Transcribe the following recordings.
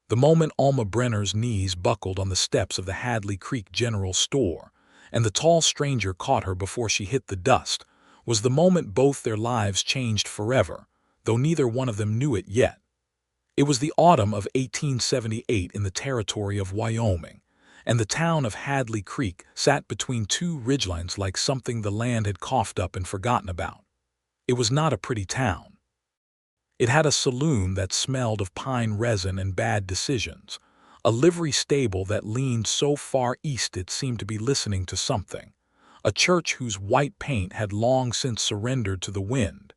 The moment Alma Brenner's knees buckled on the steps of the Hadley Creek General Store, and the tall stranger caught her before she hit the dust, was the moment both their lives changed forever, though neither one of them knew it yet. It was the autumn of 1878 in the territory of Wyoming, and the town of Hadley Creek sat between two ridgelines like something the land had coughed up and forgotten about. It was not a pretty town. It had a saloon that smelled of pine resin and bad decisions, a livery stable that leaned so far east it seemed to be listening to something, a church whose white paint had long since surrendered to the wind,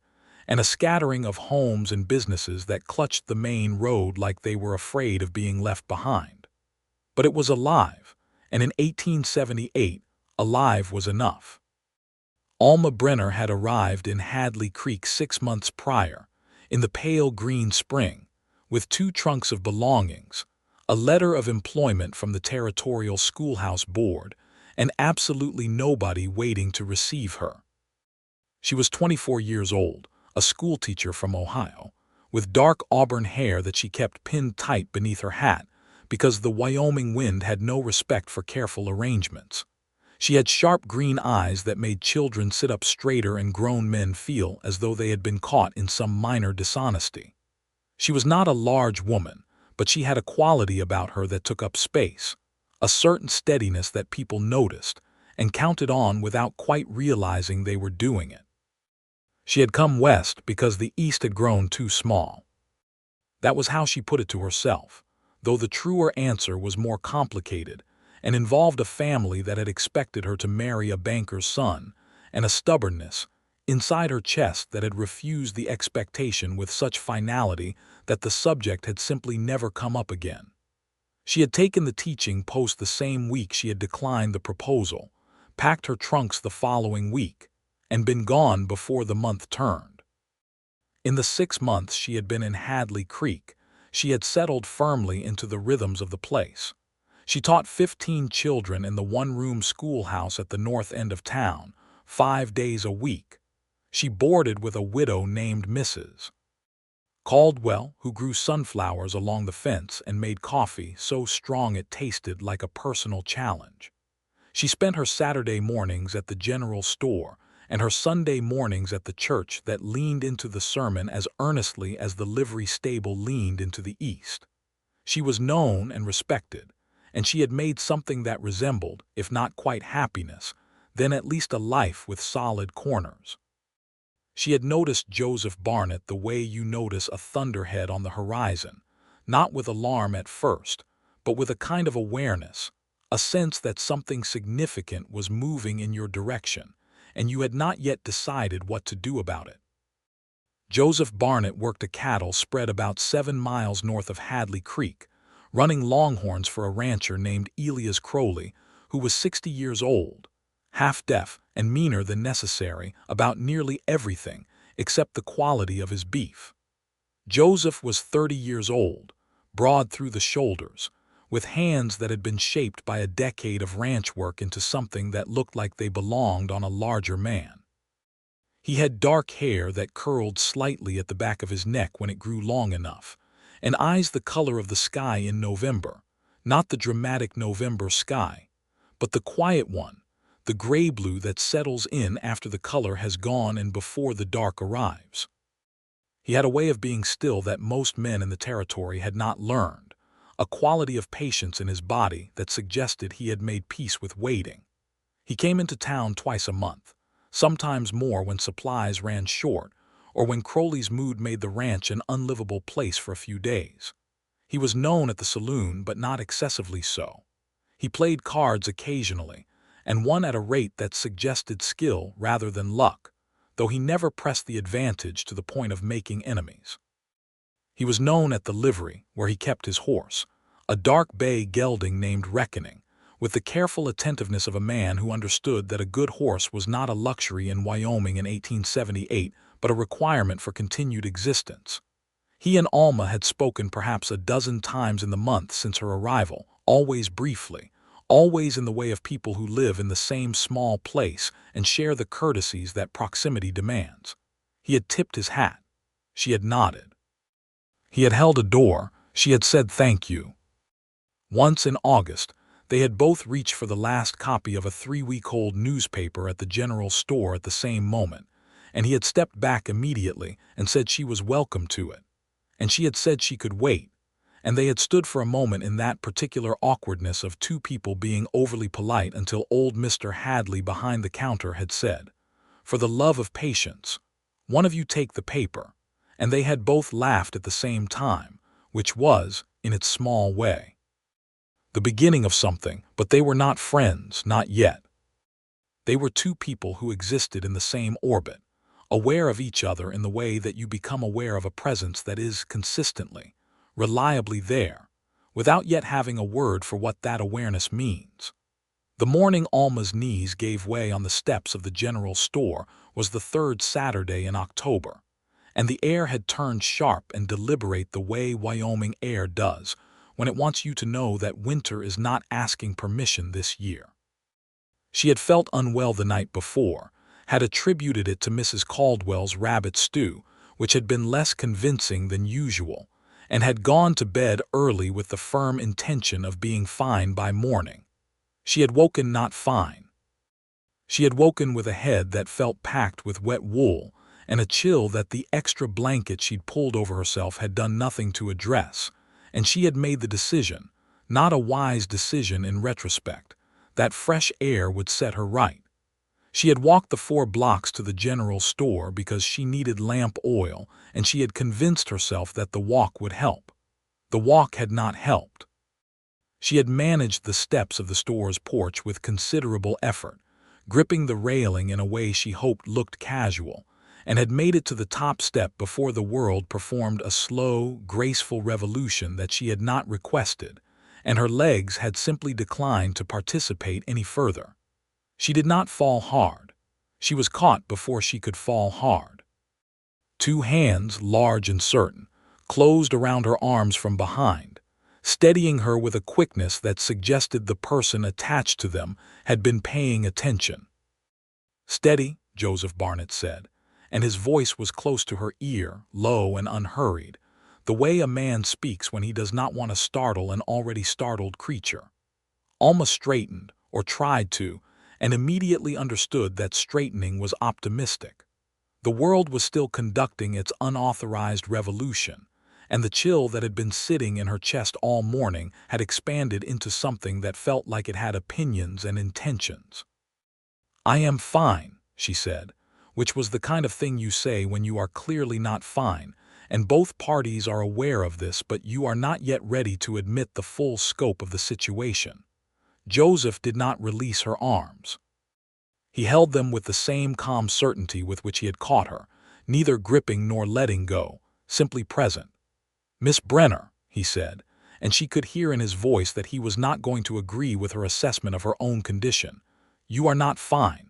and a scattering of homes and businesses that clutched the main road like they were afraid of being left behind. But it was alive, and in 1878, alive was enough. Alma Brenner had arrived in Hadley Creek 6 months prior, in the pale green spring, with 2 trunks of belongings, a letter of employment from the Territorial Schoolhouse Board, and absolutely nobody waiting to receive her. She was 24 years old, a schoolteacher from Ohio, with dark auburn hair that she kept pinned tight beneath her hat because the Wyoming wind had no respect for careful arrangements. She had sharp green eyes that made children sit up straighter and grown men feel as though they had been caught in some minor dishonesty. She was not a large woman, but she had a quality about her that took up space, a certain steadiness that people noticed and counted on without quite realizing they were doing it. She had come west because the east had grown too small. That was how she put it to herself, though the truer answer was more complicated and involved a family that had expected her to marry a banker's son, and a stubbornness inside her chest that had refused the expectation with such finality that the subject had simply never come up again. She had taken the teaching post the same week she had declined the proposal, packed her trunks the following week, and been gone before the month turned. In the 6 months she had been in Hadley Creek, she had settled firmly into the rhythms of the place. She taught 15 children in the one-room schoolhouse at the north end of town, 5 days a week. She boarded with a widow named Mrs. Caldwell, who grew sunflowers along the fence and made coffee so strong it tasted like a personal challenge. She spent her Saturday mornings at the general store and her Sunday mornings at the church that leaned into the sermon as earnestly as the livery stable leaned into the east. She was known and respected, and she had made something that resembled, if not quite happiness, then at least a life with solid corners. She had noticed Joseph Barnett the way you notice a thunderhead on the horizon, not with alarm at first, but with a kind of awareness, a sense that something significant was moving in your direction, and you had not yet decided what to do about it. Joseph Barnett worked a cattle spread about 7 miles north of Hadley Creek, running longhorns for a rancher named Elias Crowley, who was 60 years old, half-deaf and meaner than necessary about nearly everything except the quality of his beef. Joseph was 30 years old, broad through the shoulders, with hands that had been shaped by a decade of ranch work into something that looked like they belonged on a larger man. He had dark hair that curled slightly at the back of his neck when it grew long enough, and eyes the color of the sky in November, not the dramatic November sky, but the quiet one, the gray-blue that settles in after the color has gone and before the dark arrives. He had a way of being still that most men in the territory had not learned, a quality of patience in his body that suggested he had made peace with waiting. He came into town twice a month, sometimes more when supplies ran short, or when Crowley's mood made the ranch an unlivable place for a few days. He was known at the saloon, but not excessively so. He played cards occasionally, and won at a rate that suggested skill rather than luck, though he never pressed the advantage to the point of making enemies. He was known at the livery, where he kept his horse, a dark bay gelding named Reckoning, with the careful attentiveness of a man who understood that a good horse was not a luxury in Wyoming in 1878, but a requirement for continued existence. He and Alma had spoken perhaps a dozen times in the month since her arrival, always briefly, always in the way of people who live in the same small place and share the courtesies that proximity demands. He had tipped his hat. She had nodded. He had held a door, She had said thank you. Once in August, they had both reached for the last copy of a 3-week-old newspaper at the general store at the same moment, and he had stepped back immediately and said she was welcome to it, and she had said she could wait, and they had stood for a moment in that particular awkwardness of two people being overly polite until old Mr. Hadley behind the counter had said, "For the love of patience, one of you take the paper," and they had both laughed at the same time, which was, in its small way, the beginning of something, but they were not friends, not yet. They were two people who existed in the same orbit, aware of each other in the way that you become aware of a presence that is consistently, reliably there, without yet having a word for what that awareness means. The morning Alma's knees gave way on the steps of the general store was the third Saturday in October, and the air had turned sharp and deliberate the way Wyoming air does when it wants you to know that winter is not asking permission this year. She had felt unwell the night before, had attributed it to Mrs. Caldwell's rabbit stew, which had been less convincing than usual, and had gone to bed early with the firm intention of being fine by morning. She had woken not fine. She had woken with a head that felt packed with wet wool, and a chill that the extra blanket she'd pulled over herself had done nothing to address, and she had made the decision, not a wise decision in retrospect, that fresh air would set her right. She had walked the 4 blocks to the general store because she needed lamp oil, and she had convinced herself that the walk would help. The walk had not helped. She had managed the steps of the store's porch with considerable effort, gripping the railing in a way she hoped looked casual, and had made it to the top step before the world performed a slow, graceful revolution that she had not requested, and her legs had simply declined to participate any further. She did not fall hard. She was caught before she could fall hard. 2 hands, large and certain, closed around her arms from behind, steadying her with a quickness that suggested the person attached to them had been paying attention. "Steady," Joseph Barnett said, and his voice was close to her ear, low and unhurried, the way a man speaks when he does not want to startle an already startled creature. Alma straightened, or tried to, and immediately understood that straightening was optimistic. The world was still conducting its unauthorized revolution, and the chill that had been sitting in her chest all morning had expanded into something that felt like it had opinions and intentions. "I am fine," she said, which was the kind of thing you say when you are clearly not fine, and both parties are aware of this, but you are not yet ready to admit the full scope of the situation. Joseph did not release her arms. He held them with the same calm certainty with which he had caught her, neither gripping nor letting go, simply present. "Miss Brenner," he said, and she could hear in his voice that he was not going to agree with her assessment of her own condition. "You are not fine."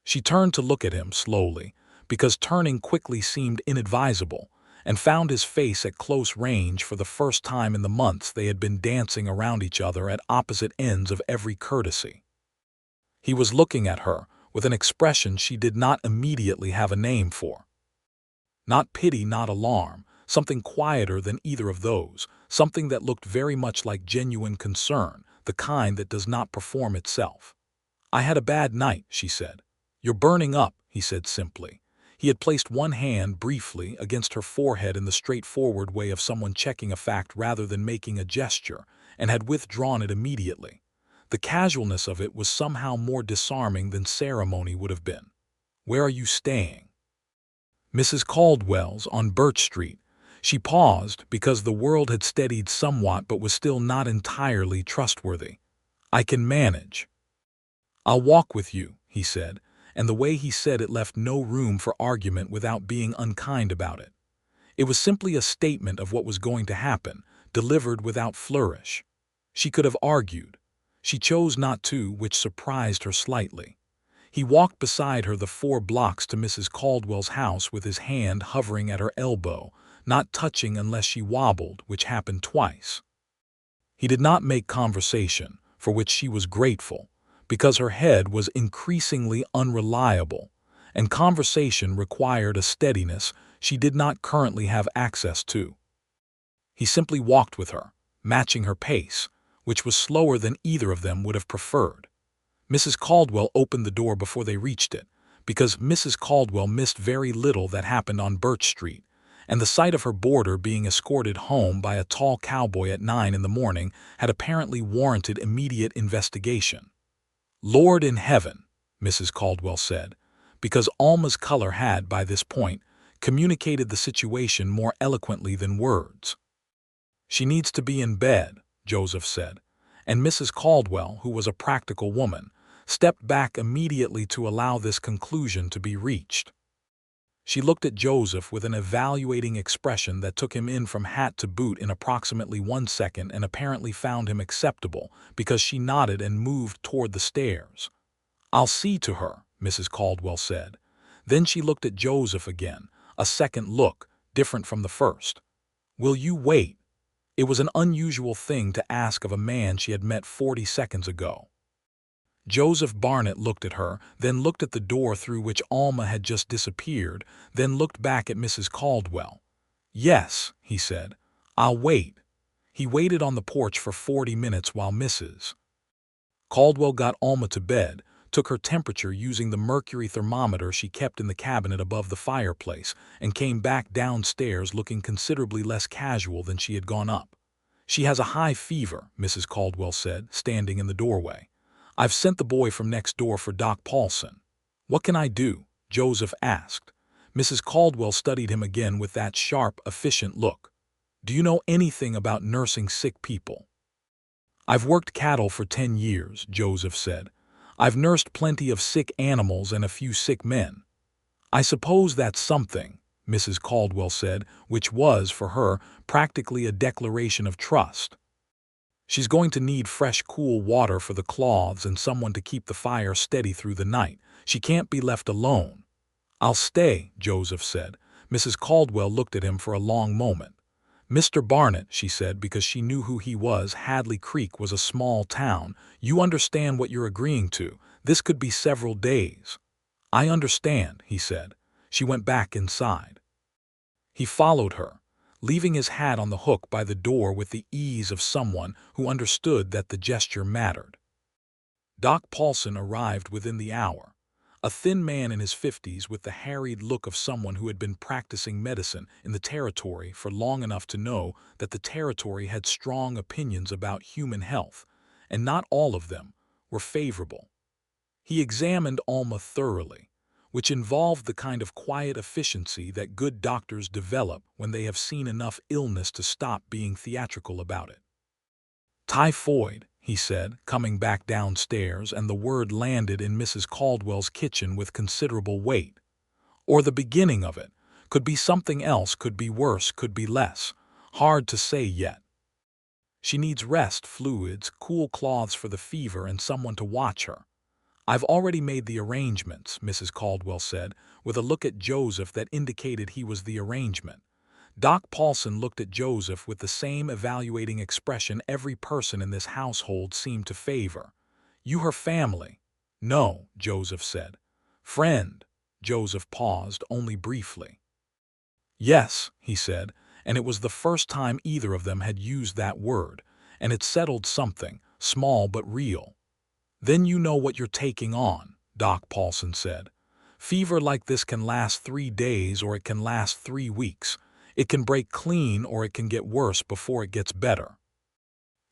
She turned to look at him slowly, because turning quickly seemed inadvisable, and found his face at close range for the first time in the months they had been dancing around each other at opposite ends of every courtesy. He was looking at her with an expression she did not immediately have a name for. Not pity, not alarm, something quieter than either of those, something that looked very much like genuine concern, the kind that does not perform itself. "I had a bad night," she said. "You're burning up," he said simply. He had placed one hand briefly against her forehead in the straightforward way of someone checking a fact rather than making a gesture, and had withdrawn it immediately. The casualness of it was somehow more disarming than ceremony would have been. "Where are you staying?" "Mrs. Caldwell's on Birch Street." She paused because the world had steadied somewhat but was still not entirely trustworthy. "I can manage." "I'll walk with you," he said, and the way he said it left no room for argument without being unkind about it. It was simply a statement of what was going to happen, delivered without flourish. She could have argued. She chose not to, which surprised her slightly. He walked beside her the 4 blocks to Mrs. Caldwell's house with his hand hovering at her elbow, not touching unless she wobbled, which happened twice. He did not make conversation, for which she was grateful, because her head was increasingly unreliable, and conversation required a steadiness she did not currently have access to. He simply walked with her, matching her pace, which was slower than either of them would have preferred. Mrs. Caldwell opened the door before they reached it, because Mrs. Caldwell missed very little that happened on Birch Street, and the sight of her boarder being escorted home by a tall cowboy at 9 in the morning had apparently warranted immediate investigation. "Lord in heaven," Mrs. Caldwell said, because Alma's color had, by this point, communicated the situation more eloquently than words. "She needs to be in bed," Joseph said, and Mrs. Caldwell, who was a practical woman, stepped back immediately to allow this conclusion to be reached. She looked at Joseph with an evaluating expression that took him in from hat to boot in approximately 1 second and apparently found him acceptable because she nodded and moved toward the stairs. "I'll see to her," Mrs. Caldwell said. Then she looked at Joseph again, a second look, different from the first. "Will you wait?" It was an unusual thing to ask of a man she had met 40 seconds ago. Joseph Barnett looked at her, then looked at the door through which Alma had just disappeared, then looked back at Mrs. Caldwell. "Yes," he said, "I'll wait." He waited on the porch for 40 minutes while Mrs. Caldwell got Alma to bed, took her temperature using the mercury thermometer she kept in the cabinet above the fireplace, and came back downstairs looking considerably less casual than she had gone up. "She has a high fever," Mrs. Caldwell said, standing in the doorway. "I've sent the boy from next door for Doc Paulson." "What can I do?" Joseph asked. Mrs. Caldwell studied him again with that sharp, efficient look. "Do you know anything about nursing sick people?" "I've worked cattle for 10 years, Joseph said. "I've nursed plenty of sick animals and a few sick men." "I suppose that's something," Mrs. Caldwell said, which was, for her, practically a declaration of trust. "She's going to need fresh, cool water for the cloths and someone to keep the fire steady through the night. She can't be left alone." "I'll stay," Joseph said. Mrs. Caldwell looked at him for a long moment. "Mr. Barnett," she said, because she knew who he was. Hadley Creek was a small town. "You understand what you're agreeing to. This could be several days." "I understand," he said. She went back inside. He followed her, leaving his hat on the hook by the door with the ease of someone who understood that the gesture mattered. Doc Paulson arrived within the hour, a thin man in his 50s with the harried look of someone who had been practicing medicine in the territory for long enough to know that the territory had strong opinions about human health, and not all of them were favorable. He examined Alma thoroughly, which involved the kind of quiet efficiency that good doctors develop when they have seen enough illness to stop being theatrical about it. "Typhoid," he said, coming back downstairs, and the word landed in Mrs. Caldwell's kitchen with considerable weight. "Or the beginning of it. Could be something else, could be worse, could be less. Hard to say yet. She needs rest, fluids, cool cloths for the fever, and someone to watch her." "I've already made the arrangements," Mrs. Caldwell said, with a look at Joseph that indicated he was the arrangement. Doc Paulson looked at Joseph with the same evaluating expression every person in this household seemed to favor. "You her family?" "No," Joseph said. "Friend?" Joseph paused, only briefly. "Yes," he said, and it was the first time either of them had used that word, and it settled something, small but real. "Then you know what you're taking on," Doc Paulson said. "Fever like this can last 3 days or it can last 3 weeks. It can break clean or it can get worse before it gets better.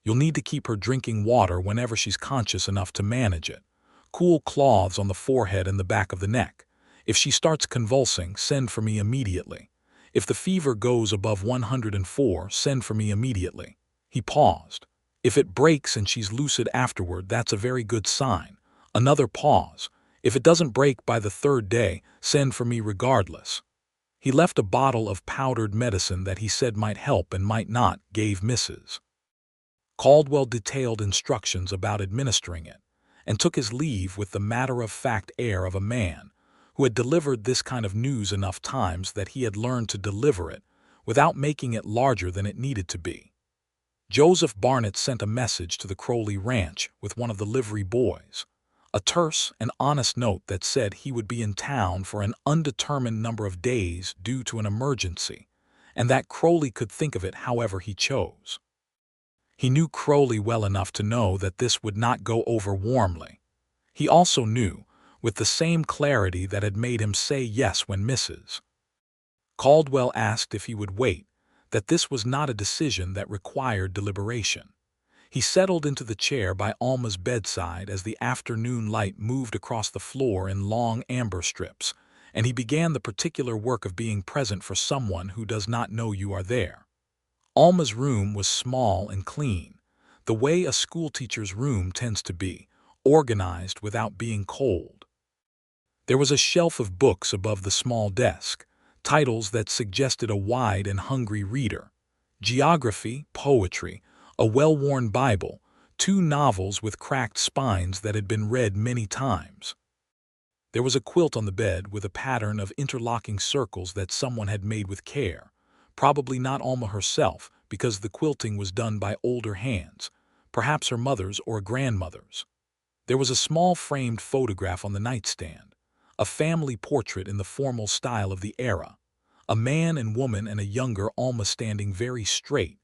You'll need to keep her drinking water whenever she's conscious enough to manage it. Cool cloths on the forehead and the back of the neck. If she starts convulsing, send for me immediately. If the fever goes above 104, send for me immediately." He paused. "If it breaks and she's lucid afterward, that's a very good sign." Another pause. "If it doesn't break by the 3rd day, send for me regardless." He left a bottle of powdered medicine that he said might help and might not, gave Mrs. Caldwell detailed instructions about administering it, and took his leave with the matter-of-fact air of a man who had delivered this kind of news enough times that he had learned to deliver it without making it larger than it needed to be. Joseph Barnett sent a message to the Crowley Ranch with one of the livery boys, a terse and honest note that said he would be in town for an undetermined number of days due to an emergency, and that Crowley could think of it however he chose. He knew Crowley well enough to know that this would not go over warmly. He also knew, with the same clarity that had made him say yes when Mrs. Caldwell asked if he would wait, that this was not a decision that required deliberation. He settled into the chair by Alma's bedside as the afternoon light moved across the floor in long amber strips, and he began the particular work of being present for someone who does not know you are there. Alma's room was small and clean, the way a schoolteacher's room tends to be, organized without being cold. There was a shelf of books above the small desk, titles that suggested a wide and hungry reader: geography, poetry, a well-worn Bible, 2 novels with cracked spines that had been read many times. There was a quilt on the bed with a pattern of interlocking circles that someone had made with care, probably not Alma herself, because the quilting was done by older hands, perhaps her mother's or a grandmother's. There was a small framed photograph on the nightstand, a family portrait in the formal style of the era, a man and woman and a younger Alma standing very straight,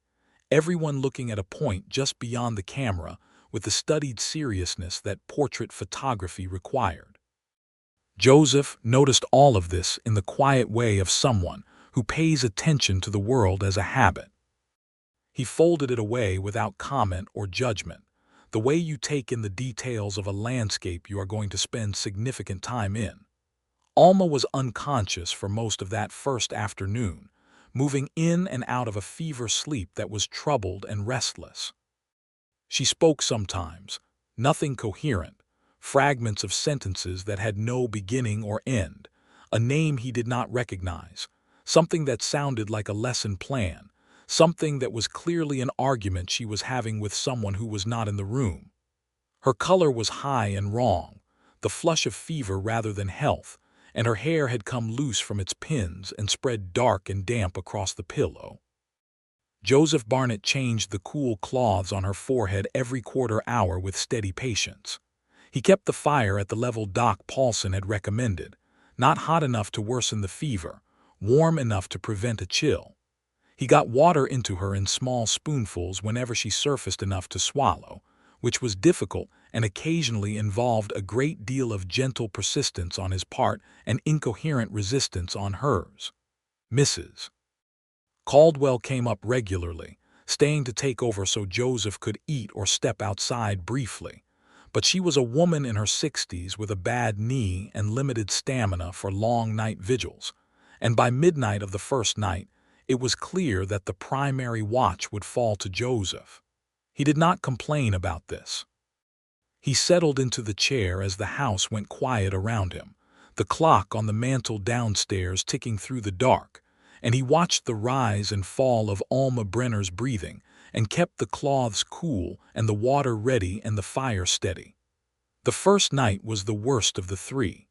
everyone looking at a point just beyond the camera with the studied seriousness that portrait photography required. Joseph noticed all of this in the quiet way of someone who pays attention to the world as a habit. He folded it away without comment or judgment, the way you take in the details of a landscape you are going to spend significant time in. Alma was unconscious for most of that first afternoon, moving in and out of a fever sleep that was troubled and restless. She spoke sometimes, nothing coherent, fragments of sentences that had no beginning or end, a name he did not recognize, something that sounded like a lesson plan, something that was clearly an argument she was having with someone who was not in the room. Her color was high and wrong, the flush of fever rather than health, and her hair had come loose from its pins and spread dark and damp across the pillow. Joseph Barnett changed the cool cloths on her forehead every quarter hour with steady patience. He kept the fire at the level Doc Paulson had recommended, not hot enough to worsen the fever, warm enough to prevent a chill. He got water into her in small spoonfuls whenever she surfaced enough to swallow, which was difficult and occasionally involved a great deal of gentle persistence on his part and incoherent resistance on hers. Mrs. Caldwell came up regularly, staying to take over so Joseph could eat or step outside briefly, but she was a woman in her 60s with a bad knee and limited stamina for long night vigils, and by midnight of the first night, it was clear that the primary watch would fall to Joseph. He did not complain about this. He settled into the chair as the house went quiet around him, the clock on the mantel downstairs ticking through the dark, and he watched the rise and fall of Alma Brenner's breathing and kept the cloths cool and the water ready and the fire steady. The first night was the worst of the 3.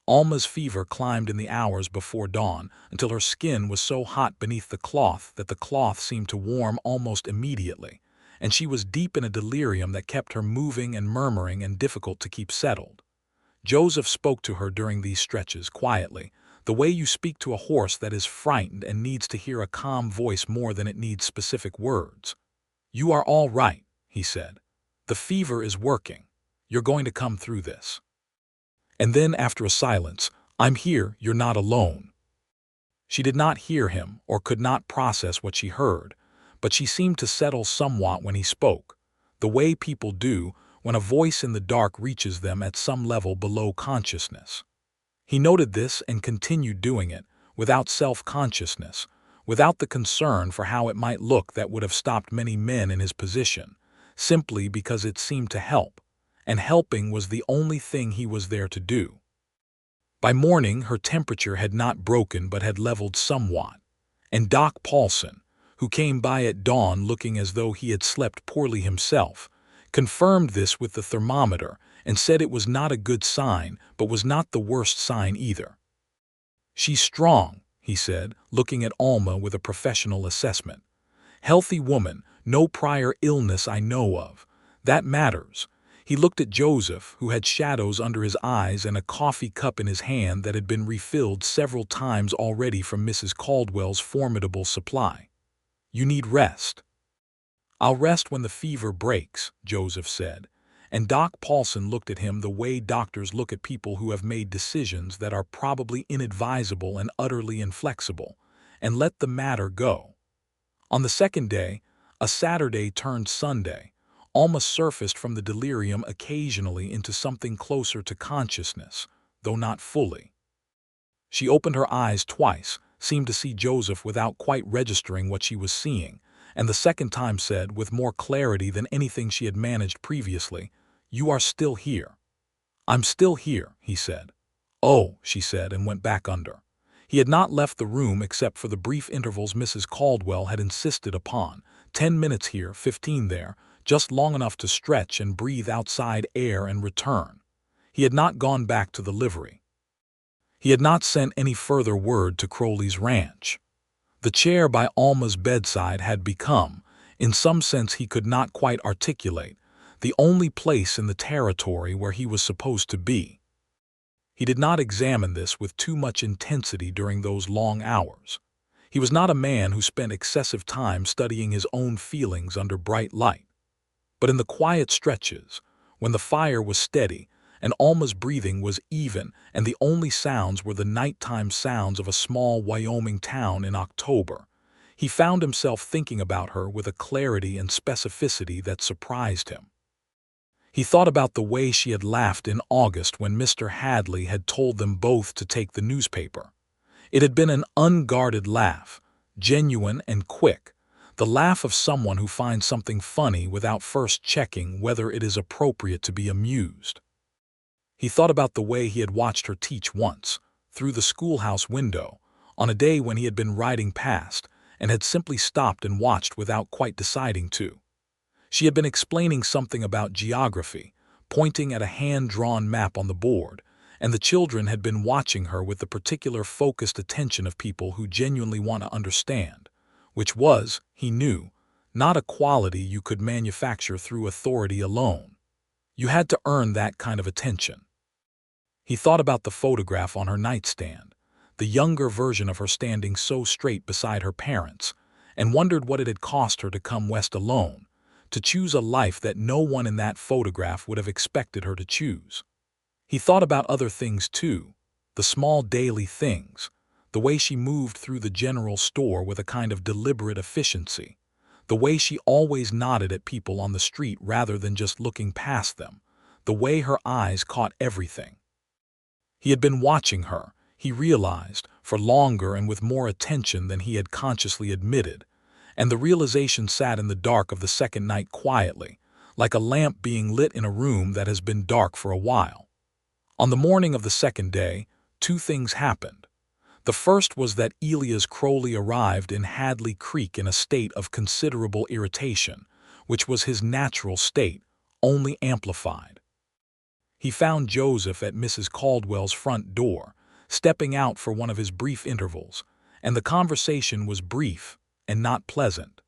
Alma's fever climbed in the hours before dawn until her skin was so hot beneath the cloth that the cloth seemed to warm almost immediately, and she was deep in a delirium that kept her moving and murmuring and difficult to keep settled. Joseph spoke to her during these stretches quietly, the way you speak to a horse that is frightened and needs to hear a calm voice more than it needs specific words. "You are all right," he said. "The fever is working. You're going to come through this." And then, after a silence, "I'm here, you're not alone." She did not hear him or could not process what she heard, but she seemed to settle somewhat when he spoke, the way people do when a voice in the dark reaches them at some level below consciousness. He noted this and continued doing it, without self-consciousness, without the concern for how it might look that would have stopped many men in his position, simply because it seemed to help, and helping was the only thing he was there to do. By morning, her temperature had not broken but had leveled somewhat, and Doc Paulson, who came by at dawn looking as though he had slept poorly himself, confirmed this with the thermometer and said it was not a good sign but was not the worst sign either. "She's strong," he said, looking at Alma with a professional assessment. "Healthy woman, no prior illness I know of. That matters." He looked at Joseph, who had shadows under his eyes and a coffee cup in his hand that had been refilled several times already from Mrs. Caldwell's formidable supply. "You need rest." "I'll rest when the fever breaks," Joseph said, and Doc Paulson looked at him the way doctors look at people who have made decisions that are probably inadvisable and utterly inflexible, and let the matter go. On the second day, a Saturday turned Sunday, Alma surfaced from the delirium occasionally into something closer to consciousness, though not fully. She opened her eyes twice, seemed to see Joseph without quite registering what she was seeing, and the second time said, with more clarity than anything she had managed previously, "You are still here." "I'm still here," he said. "Oh," she said, and went back under. He had not left the room except for the brief intervals Mrs. Caldwell had insisted upon, 10 minutes here, 15 there, just long enough to stretch and breathe outside air and return. He had not gone back to the livery. He had not sent any further word to Crowley's ranch. The chair by Alma's bedside had become, in some sense he could not quite articulate, the only place in the territory where he was supposed to be. He did not examine this with too much intensity during those long hours. He was not a man who spent excessive time studying his own feelings under bright light. But in the quiet stretches, when the fire was steady, and Alma's breathing was even, and the only sounds were the nighttime sounds of a small Wyoming town in October, he found himself thinking about her with a clarity and specificity that surprised him. He thought about the way she had laughed in August when Mr. Hadley had told them both to take the newspaper. It had been an unguarded laugh, genuine and quick, the laugh of someone who finds something funny without first checking whether it is appropriate to be amused. He thought about the way he had watched her teach once, through the schoolhouse window, on a day when he had been riding past and had simply stopped and watched without quite deciding to. She had been explaining something about geography, pointing at a hand-drawn map on the board, and the children had been watching her with the particular focused attention of people who genuinely want to understand, which was, he knew, not a quality you could manufacture through authority alone. You had to earn that kind of attention. He thought about the photograph on her nightstand, the younger version of her standing so straight beside her parents, and wondered what it had cost her to come west alone, to choose a life that no one in that photograph would have expected her to choose. He thought about other things too, the small daily things, the way she moved through the general store with a kind of deliberate efficiency, the way she always nodded at people on the street rather than just looking past them, the way her eyes caught everything. He had been watching her, he realized, for longer and with more attention than he had consciously admitted, and the realization sat in the dark of the second night quietly, like a lamp being lit in a room that has been dark for a while. On the morning of the second day, 2 things happened. The first was that Elias Crowley arrived in Hadley Creek in a state of considerable irritation, which was his natural state, only amplified. He found Joseph at Mrs. Caldwell's front door, stepping out for one of his brief intervals, and the conversation was brief and not pleasant.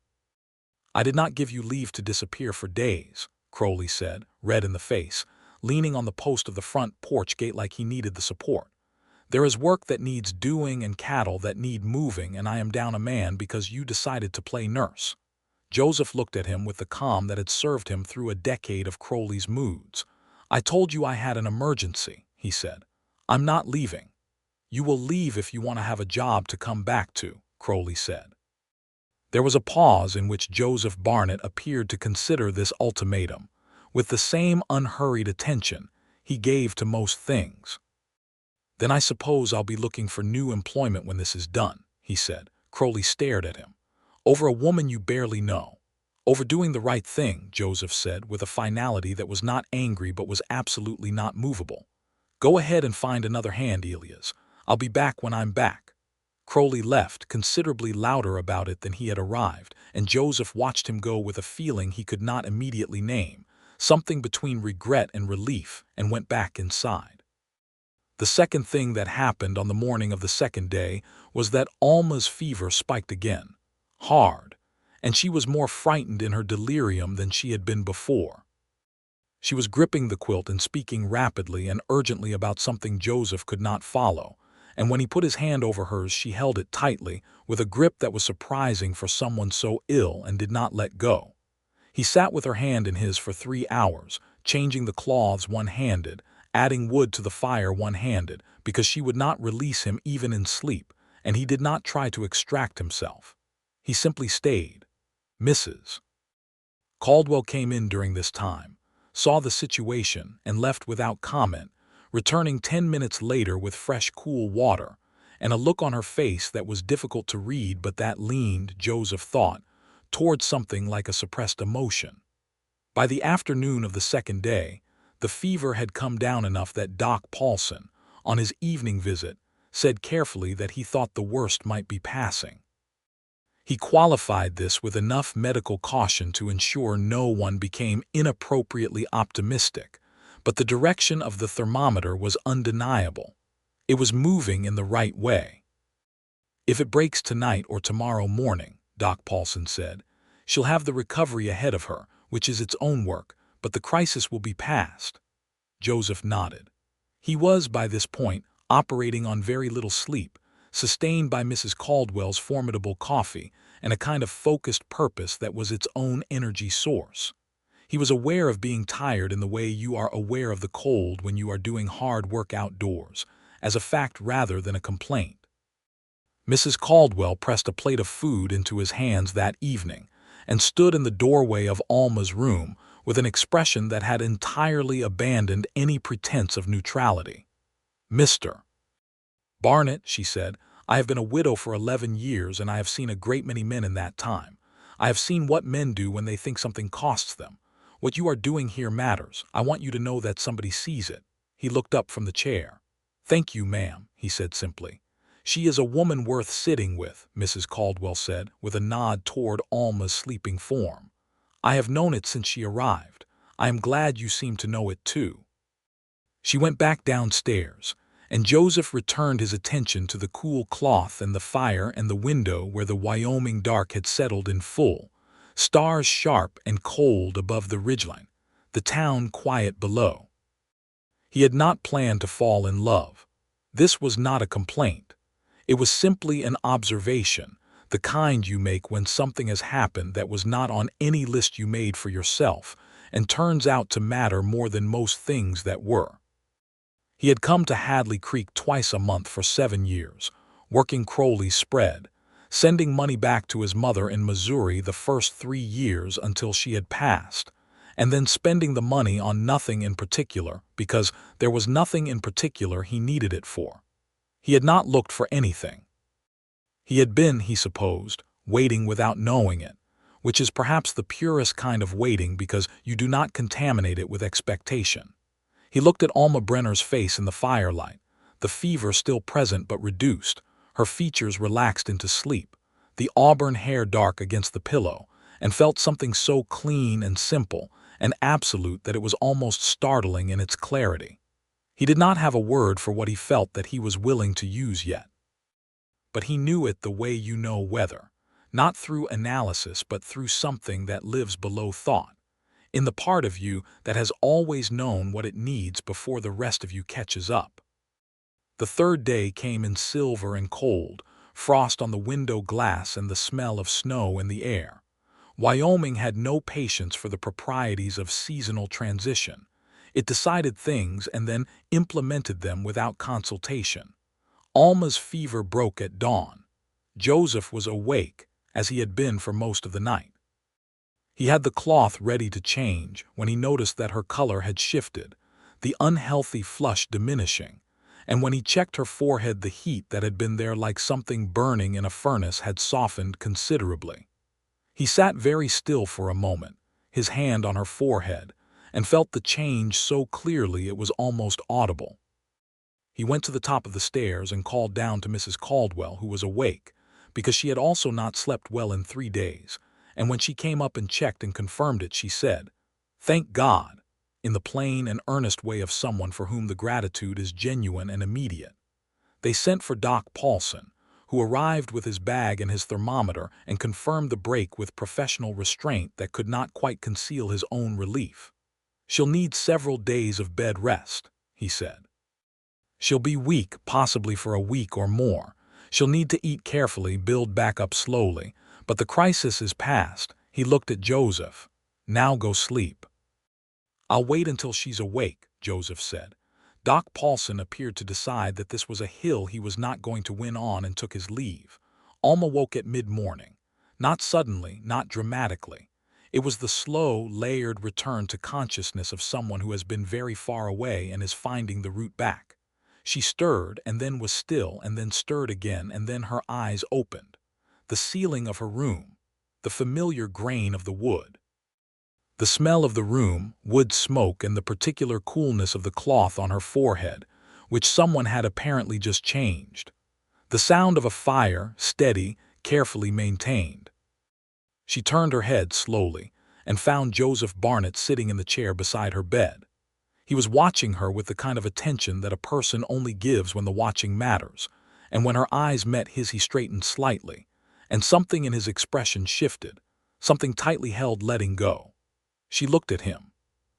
"I did not give you leave to disappear for days," Crowley said, red in the face, leaning on the post of the front porch gate like he needed the support. "There is work that needs doing and cattle that need moving, and I am down a man because you decided to play nurse." Joseph looked at him with the calm that had served him through a decade of Crowley's moods. "I told you I had an emergency," he said. "I'm not leaving." "You will leave if you want to have a job to come back to," Crowley said. There was a pause in which Joseph Barnett appeared to consider this ultimatum, with the same unhurried attention he gave to most things. "Then I suppose I'll be looking for new employment when this is done," he said. Crowley stared at him. "Over a woman you barely know." "Over doing the right thing," Joseph said, with a finality that was not angry but was absolutely not movable. "Go ahead and find another hand, Elias. I'll be back when I'm back." Crowley left, considerably louder about it than he had arrived, and Joseph watched him go with a feeling he could not immediately name, something between regret and relief, and went back inside. The second thing that happened on the morning of the second day was that Alma's fever spiked again, hard, and she was more frightened in her delirium than she had been before. She was gripping the quilt and speaking rapidly and urgently about something Joseph could not follow, and when he put his hand over hers she held it tightly, with a grip that was surprising for someone so ill, and did not let go. He sat with her hand in his for 3 hours, changing the cloths one-handed, adding wood to the fire one-handed, because she would not release him even in sleep, and he did not try to extract himself. He simply stayed. Mrs. Caldwell came in during this time, saw the situation, and left without comment, returning 10 minutes later with fresh, cool water, and a look on her face that was difficult to read but that leaned, Joseph thought, towards something like a suppressed emotion. By the afternoon of the second day, the fever had come down enough that Doc Paulson, on his evening visit, said carefully that he thought the worst might be passing. He qualified this with enough medical caution to ensure no one became inappropriately optimistic, but the direction of the thermometer was undeniable. It was moving in the right way. "If it breaks tonight or tomorrow morning," Doc Paulson said, "she'll have the recovery ahead of her, which is its own work, but the crisis will be past." Joseph nodded. He was, by this point, operating on very little sleep, sustained by Mrs. Caldwell's formidable coffee and a kind of focused purpose that was its own energy source. He was aware of being tired in the way you are aware of the cold when you are doing hard work outdoors, as a fact rather than a complaint. Mrs. Caldwell pressed a plate of food into his hands that evening and stood in the doorway of Alma's room with an expression that had entirely abandoned any pretense of neutrality. "Mr. Barnett," she said, "I have been a widow for 11 years, and I have seen a great many men in that time. I have seen what men do when they think something costs them. What you are doing here matters. I want you to know that somebody sees it." He looked up from the chair. "Thank you, ma'am," he said simply. "She is a woman worth sitting with," Mrs. Caldwell said, with a nod toward Alma's sleeping form. "I have known it since she arrived. I am glad you seem to know it too." She went back downstairs, and Joseph returned his attention to the cool cloth and the fire and the window where the Wyoming dark had settled in full, stars sharp and cold above the ridgeline, the town quiet below. He had not planned to fall in love. This was not a complaint. It was simply an observation, the kind you make when something has happened that was not on any list you made for yourself and turns out to matter more than most things that were. He had come to Hadley Creek twice a month for 7 years, working Crowley's spread, sending money back to his mother in Missouri the first 3 years until she had passed, and then spending the money on nothing in particular because there was nothing in particular he needed it for. He had not looked for anything. He had been, he supposed, waiting without knowing it, which is perhaps the purest kind of waiting because you do not contaminate it with expectation. He looked at Alma Brenner's face in the firelight, the fever still present but reduced, her features relaxed into sleep, the auburn hair dark against the pillow, and felt something so clean and simple and absolute that it was almost startling in its clarity. He did not have a word for what he felt that he was willing to use yet. But he knew it the way you know weather, not through analysis but through something that lives below thought, in the part of you that has always known what it needs before the rest of you catches up. The third day came in silver and cold, frost on the window glass and the smell of snow in the air. Wyoming had no patience for the proprieties of seasonal transition. It decided things and then implemented them without consultation. Alma's fever broke at dawn. Joseph was awake, as he had been for most of the night. He had the cloth ready to change when he noticed that her color had shifted, the unhealthy flush diminishing, and when he checked her forehead the heat that had been there like something burning in a furnace had softened considerably. He sat very still for a moment, his hand on her forehead, and felt the change so clearly it was almost audible. He went to the top of the stairs and called down to Mrs. Caldwell, who was awake, because she had also not slept well in 3 days, and when she came up and checked and confirmed it, she said, "Thank God," in the plain and earnest way of someone for whom the gratitude is genuine and immediate. They sent for Doc Paulson, who arrived with his bag and his thermometer and confirmed the break with professional restraint that could not quite conceal his own relief. She'll need several days of bed rest, he said. She'll be weak, possibly for a week or more. She'll need to eat carefully, build back up slowly. But the crisis is past. He looked at Joseph. Now go sleep. I'll wait until she's awake, Joseph said. Doc Paulson appeared to decide that this was a hill he was not going to win on and took his leave. Alma woke at mid-morning. Not suddenly, not dramatically. It was the slow, layered return to consciousness of someone who has been very far away and is finding the route back. She stirred and then was still and then stirred again and then her eyes opened. The ceiling of her room, the familiar grain of the wood. The smell of the room, wood smoke, and the particular coolness of the cloth on her forehead, which someone had apparently just changed. The sound of a fire, steady, carefully maintained. She turned her head slowly and found Joseph Barnett sitting in the chair beside her bed. He was watching her with the kind of attention that a person only gives when the watching matters, and when her eyes met his he straightened slightly, and something in his expression shifted, something tightly held letting go. She looked at him.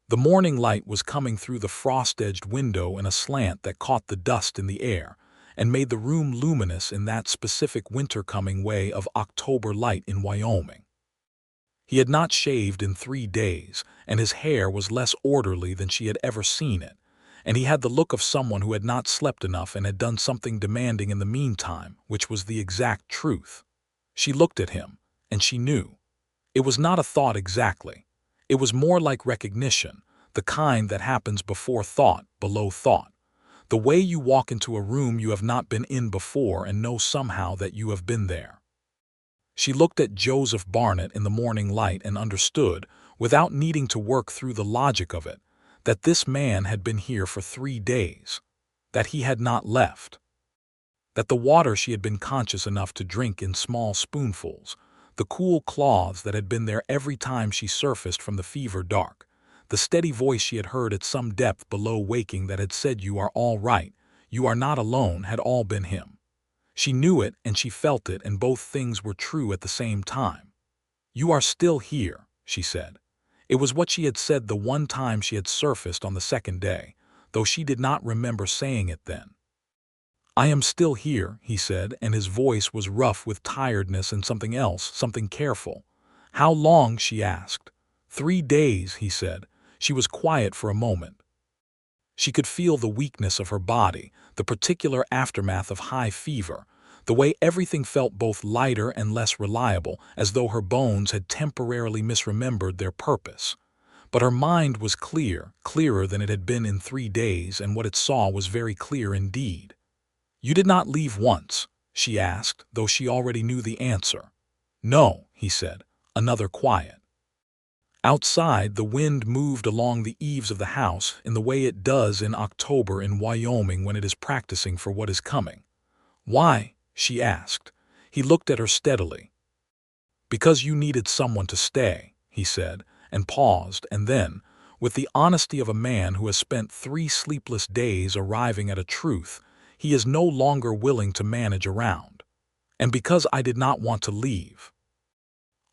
The morning light was coming through the frost-edged window in a slant that caught the dust in the air and made the room luminous in that specific winter-coming way of October light in Wyoming. He had not shaved in 3 days, and his hair was less orderly than she had ever seen it, and he had the look of someone who had not slept enough and had done something demanding in the meantime, which was the exact truth. She looked at him, and she knew. It was not a thought exactly. It was more like recognition, the kind that happens before thought, below thought. The way you walk into a room you have not been in before and know somehow that you have been there. She looked at Joseph Barnett in the morning light and understood, without needing to work through the logic of it, that this man had been here for 3 days, that he had not left, that the water she had been conscious enough to drink in small spoonfuls, the cool cloths that had been there every time she surfaced from the fever dark, the steady voice she had heard at some depth below waking that had said you are all right, you are not alone, had all been him. She knew it and she felt it, and both things were true at the same time. You are still here, she said. It was what she had said the one time she had surfaced on the second day, though she did not remember saying it then. I am still here, he said, and his voice was rough with tiredness and something else, something careful. How long? She asked. 3 days, he said. She was quiet for a moment. She could feel the weakness of her body, the particular aftermath of high fever, the way everything felt both lighter and less reliable, as though her bones had temporarily misremembered their purpose. But her mind was clear, clearer than it had been in 3 days, and what it saw was very clear indeed. You did not leave once, she asked, though she already knew the answer. No, he said, another quiet. Outside, the wind moved along the eaves of the house in the way it does in October in Wyoming when it is practicing for what is coming. Why? She asked. He looked at her steadily. Because you needed someone to stay, he said, and paused, and then, with the honesty of a man who has spent 3 sleepless days arriving at a truth, he is no longer willing to manage around. And because I did not want to leave.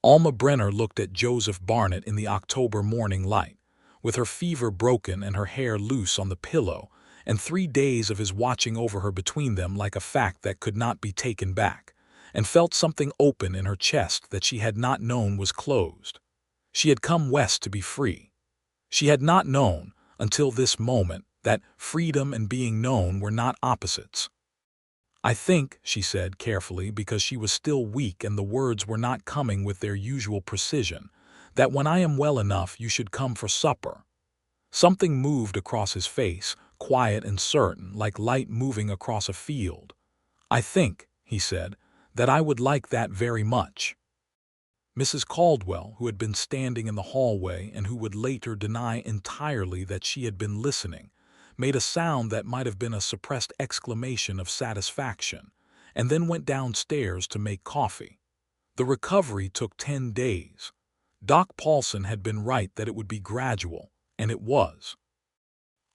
Alma Brenner looked at Joseph Barnett in the October morning light, with her fever broken and her hair loose on the pillow, and 3 days of his watching over her between them like a fact that could not be taken back, and felt something open in her chest that she had not known was closed. She had come west to be free. She had not known, until this moment, that freedom and being known were not opposites. I think, she said carefully, because she was still weak and the words were not coming with their usual precision, that when I am well enough you should come for supper. Something moved across his face, quiet and certain, like light moving across a field. I think, he said, that I would like that very much. Mrs. Caldwell, who had been standing in the hallway and who would later deny entirely that she had been listening, made a sound that might have been a suppressed exclamation of satisfaction, and then went downstairs to make coffee. The recovery took 10 days. Doc Paulson had been right that it would be gradual, and it was.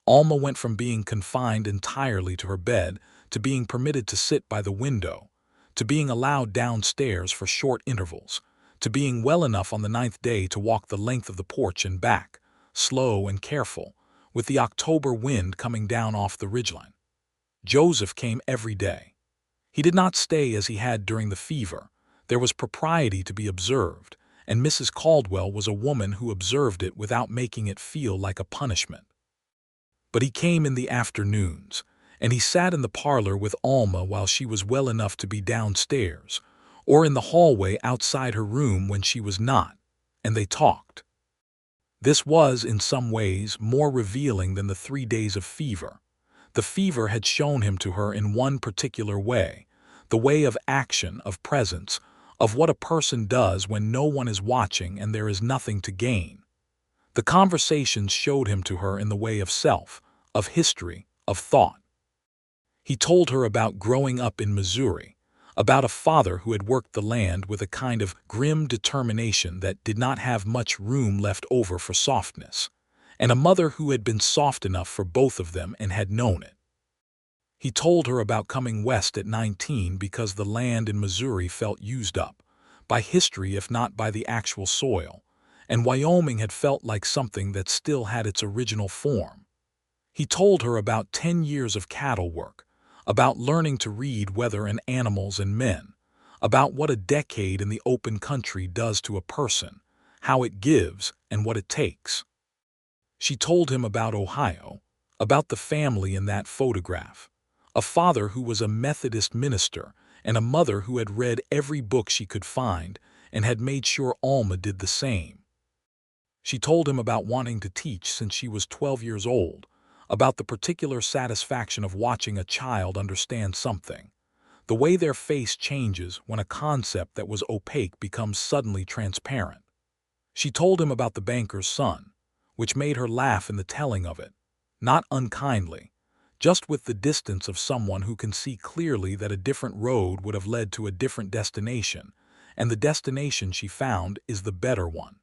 Alma went from being confined entirely to her bed to being permitted to sit by the window, to being allowed downstairs for short intervals, to being well enough on the 9th day to walk the length of the porch and back, slow and careful, with the October wind coming down off the ridgeline. Joseph came every day. He did not stay as he had during the fever. There was propriety to be observed, and Mrs. Caldwell was a woman who observed it without making it feel like a punishment. But he came in the afternoons, and he sat in the parlor with Alma while she was well enough to be downstairs, or in the hallway outside her room when she was not, and they talked. This was, in some ways, more revealing than the 3 days of fever. The fever had shown him to her in one particular way, the way of action, of presence, of what a person does when no one is watching and there is nothing to gain. The conversations showed him to her in the way of self, of history, of thought. He told her about growing up in Missouri, about a father who had worked the land with a kind of grim determination that did not have much room left over for softness, and a mother who had been soft enough for both of them and had known it. He told her about coming west at 19 because the land in Missouri felt used up, by history if not by the actual soil, and Wyoming had felt like something that still had its original form. He told her about 10 years of cattle work, about learning to read weather and animals and men, about what a decade in the open country does to a person, how it gives and what it takes. She told him about Ohio, about the family in that photograph, a father who was a Methodist minister and a mother who had read every book she could find and had made sure Alma did the same. She told him about wanting to teach since she was 12 years old, about the particular satisfaction of watching a child understand something, the way their face changes when a concept that was opaque becomes suddenly transparent. She told him about the banker's son, which made her laugh in the telling of it, not unkindly, just with the distance of someone who can see clearly that a different road would have led to a different destination, and the destination she found is the better one.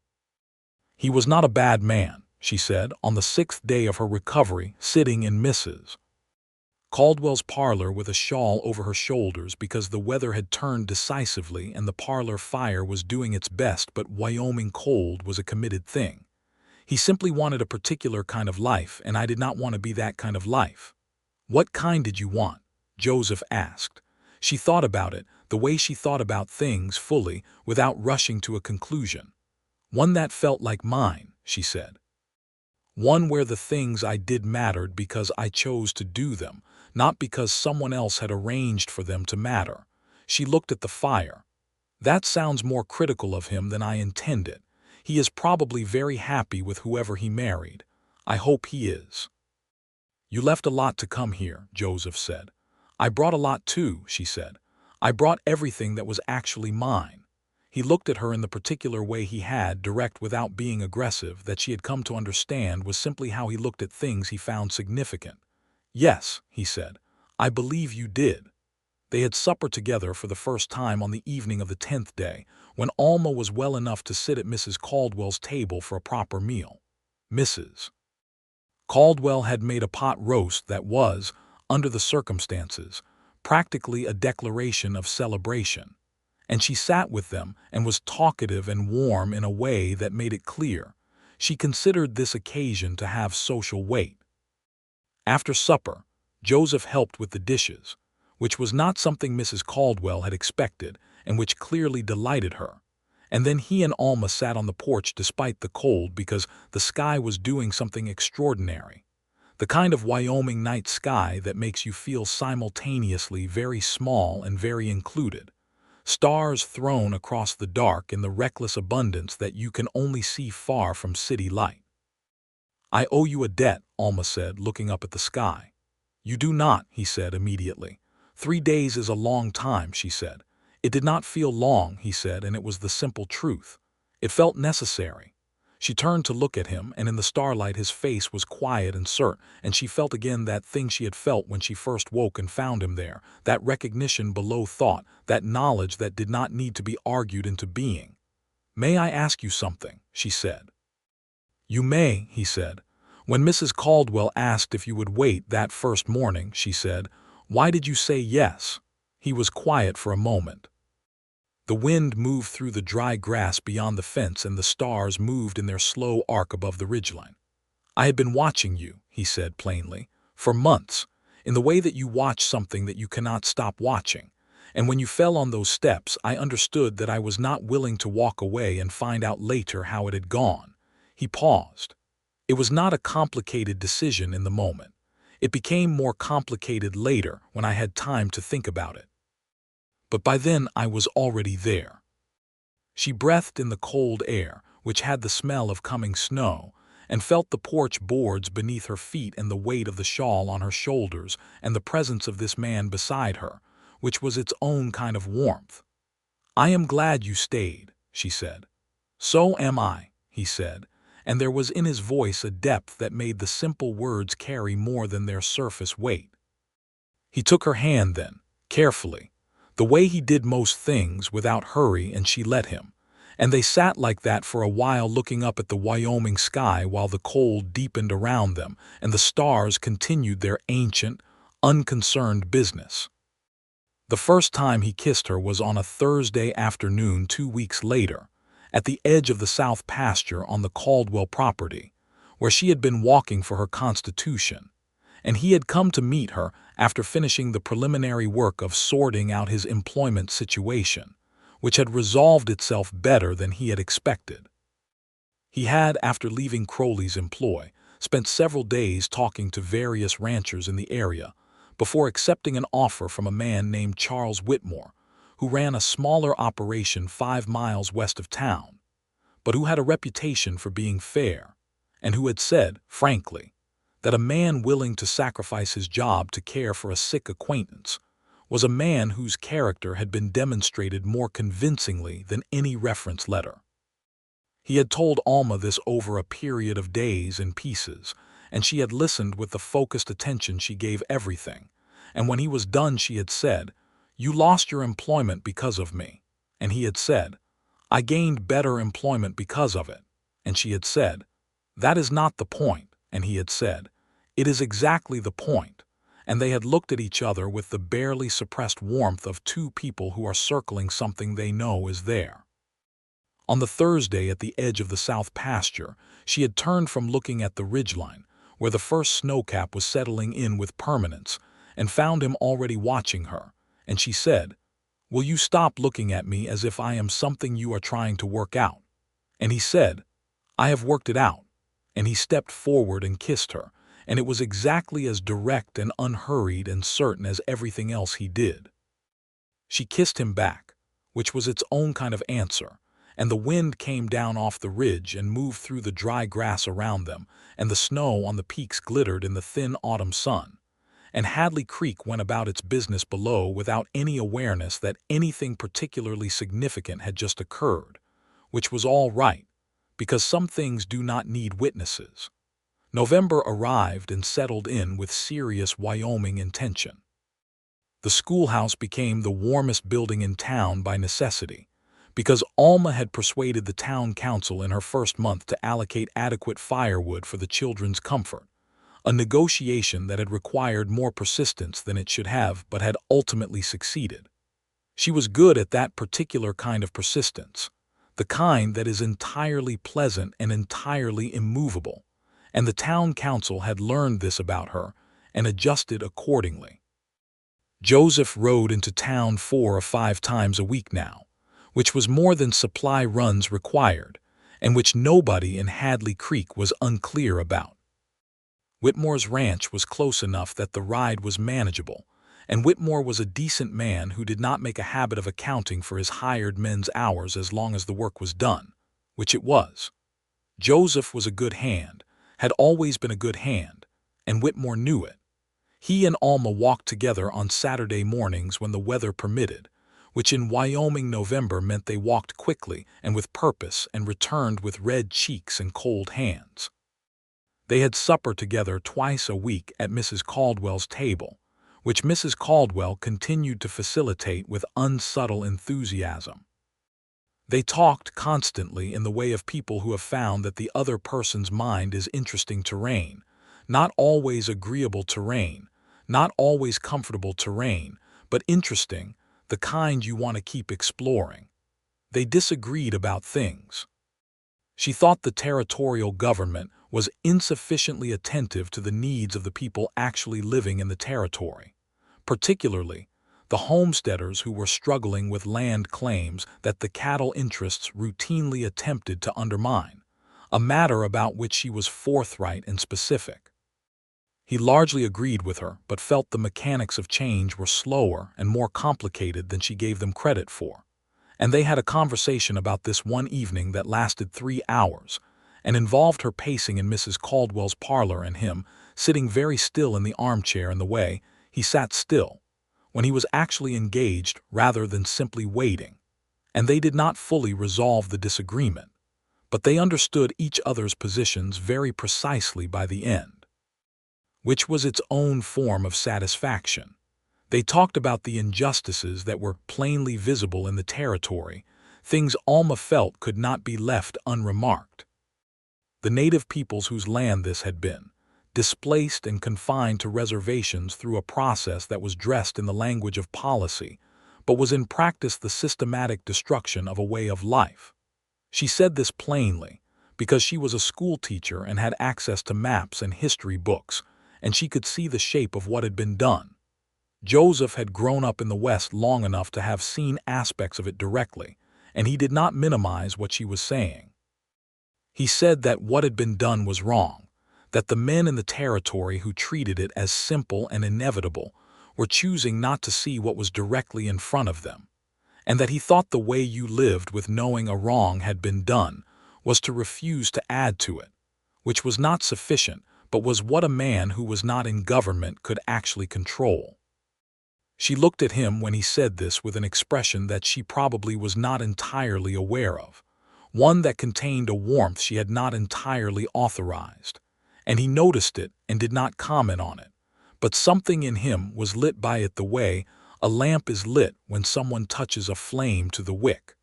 He was not a bad man, she said, on the 6th day of her recovery, sitting in Mrs. Caldwell's parlor with a shawl over her shoulders because the weather had turned decisively and the parlor fire was doing its best, but Wyoming cold was a committed thing. He simply wanted a particular kind of life, and I did not want to be that kind of life. What kind did you want? Joseph asked. She thought about it, the way she thought about things fully, without rushing to a conclusion. One that felt like mine, she said. One where the things I did mattered because I chose to do them, not because someone else had arranged for them to matter. She looked at the fire. That sounds more critical of him than I intended. He is probably very happy with whoever he married. I hope he is. You left a lot to come here, Joseph said. I brought a lot too, she said. I brought everything that was actually mine. He looked at her in the particular way he had, direct without being aggressive, that she had come to understand was simply how he looked at things he found significant. Yes, he said, I believe you did. They had supper together for the first time on the evening of the 10th day, when Alma was well enough to sit at Mrs. Caldwell's table for a proper meal. Mrs. Caldwell had made a pot roast that was, under the circumstances, practically a declaration of celebration, and she sat with them and was talkative and warm in a way that made it clear she considered this occasion to have social weight. After supper, Joseph helped with the dishes, which was not something Mrs. Caldwell had expected and which clearly delighted her, and then he and Alma sat on the porch despite the cold because the sky was doing something extraordinary, the kind of Wyoming night sky that makes you feel simultaneously very small and very included, stars thrown across the dark in the reckless abundance that you can only see far from city light. I owe you a debt, Alma said, looking up at the sky. You do not, he said immediately. 3 days is a long time, she said. It did not feel long, he said, and it was the simple truth. It felt necessary. She turned to look at him, and in the starlight his face was quiet and cert, and she felt again that thing she had felt when she first woke and found him there, that recognition below thought, that knowledge that did not need to be argued into being. May I ask you something? She said. You may, he said. When Mrs. Caldwell asked if you would wait that first morning, she said, why did you say yes? He was quiet for a moment. The wind moved through the dry grass beyond the fence and the stars moved in their slow arc above the ridgeline. "I had been watching you," he said plainly, "for months, in the way that you watch something that you cannot stop watching. And when you fell on those steps, I understood that I was not willing to walk away and find out later how it had gone." He paused. "It was not a complicated decision in the moment. It became more complicated later when I had time to think about it. But by then I was already there." She breathed in the cold air, which had the smell of coming snow, and felt the porch boards beneath her feet and the weight of the shawl on her shoulders and the presence of this man beside her, which was its own kind of warmth. "I am glad you stayed," she said. "So am I," he said, and there was in his voice a depth that made the simple words carry more than their surface weight. He took her hand then, carefully, the way he did most things, without hurry, and she let him. And they sat like that for a while, looking up at the Wyoming sky while the cold deepened around them and the stars continued their ancient, unconcerned business. The first time he kissed her was on a Thursday afternoon 2 weeks later, at the edge of the south pasture on the Caldwell property, where she had been walking for her constitution, and he had come to meet her after finishing the preliminary work of sorting out his employment situation, which had resolved itself better than he had expected. He had, after leaving Crowley's employ, spent several days talking to various ranchers in the area before accepting an offer from a man named Charles Whitmore, who ran a smaller operation 5 miles west of town, but who had a reputation for being fair, and who had said, frankly, that a man willing to sacrifice his job to care for a sick acquaintance was a man whose character had been demonstrated more convincingly than any reference letter. He had told Alma this over a period of days in pieces, and she had listened with the focused attention she gave everything, and when he was done she had said, "You lost your employment because of me," and he had said, "I gained better employment because of it," and she had said, "That is not the point," and he had said, "It is exactly the point," and they had looked at each other with the barely suppressed warmth of two people who are circling something they know is there. On the Thursday at the edge of the south pasture, she had turned from looking at the ridgeline, where the first snowcap was settling in with permanence, and found him already watching her, and she said, "Will you stop looking at me as if I am something you are trying to work out?" And he said, "I have worked it out," and he stepped forward and kissed her, and it was exactly as direct and unhurried and certain as everything else he did. She kissed him back, which was its own kind of answer, and the wind came down off the ridge and moved through the dry grass around them, and the snow on the peaks glittered in the thin autumn sun, and Hadley Creek went about its business below without any awareness that anything particularly significant had just occurred, which was all right, because some things do not need witnesses. November arrived and settled in with serious Wyoming intention. The schoolhouse became the warmest building in town by necessity, because Alma had persuaded the town council in her first month to allocate adequate firewood for the children's comfort, a negotiation that had required more persistence than it should have but had ultimately succeeded. She was good at that particular kind of persistence, the kind that is entirely pleasant and entirely immovable, and the town council had learned this about her and adjusted accordingly. Joseph rode into town 4 or 5 times a week now, which was more than supply runs required, and which nobody in Hadley Creek was unclear about. Whitmore's ranch was close enough that the ride was manageable, and Whitmore was a decent man who did not make a habit of accounting for his hired men's hours as long as the work was done, which it was. Joseph was a good hand, had always been a good hand, and Whitmore knew it. He and Alma walked together on Saturday mornings when the weather permitted, which in Wyoming November meant they walked quickly and with purpose and returned with red cheeks and cold hands. They had supper together twice a week at Mrs. Caldwell's table, which Mrs. Caldwell continued to facilitate with unsubtle enthusiasm. They talked constantly in the way of people who have found that the other person's mind is interesting terrain, not always agreeable terrain, not always comfortable terrain, but interesting, the kind you want to keep exploring. They disagreed about things. She thought the territorial government was insufficiently attentive to the needs of the people actually living in the territory, particularly the homesteaders who were struggling with land claims that the cattle interests routinely attempted to undermine, a matter about which she was forthright and specific. He largely agreed with her, but felt the mechanics of change were slower and more complicated than she gave them credit for. And they had a conversation about this one evening that lasted 3 hours and involved her pacing in Mrs. Caldwell's parlor and him sitting very still in the armchair in the way he sat still, when he was actually engaged rather than simply waiting. And they did not fully resolve the disagreement, but they understood each other's positions very precisely by the end, which was its own form of satisfaction. They talked about the injustices that were plainly visible in the territory, things Alma felt could not be left unremarked. The native peoples whose land this had been, displaced and confined to reservations through a process that was dressed in the language of policy, but was in practice the systematic destruction of a way of life. She said this plainly, because she was a schoolteacher and had access to maps and history books, and she could see the shape of what had been done. Joseph had grown up in the West long enough to have seen aspects of it directly, and he did not minimize what she was saying. He said that what had been done was wrong, that the men in the territory who treated it as simple and inevitable were choosing not to see what was directly in front of them, and that he thought the way you lived with knowing a wrong had been done was to refuse to add to it, which was not sufficient, but was what a man who was not in government could actually control. She looked at him when he said this with an expression that she probably was not entirely aware of, one that contained a warmth she had not entirely authorized, and he noticed it and did not comment on it, but something in him was lit by it the way a lamp is lit when someone touches a flame to the wick.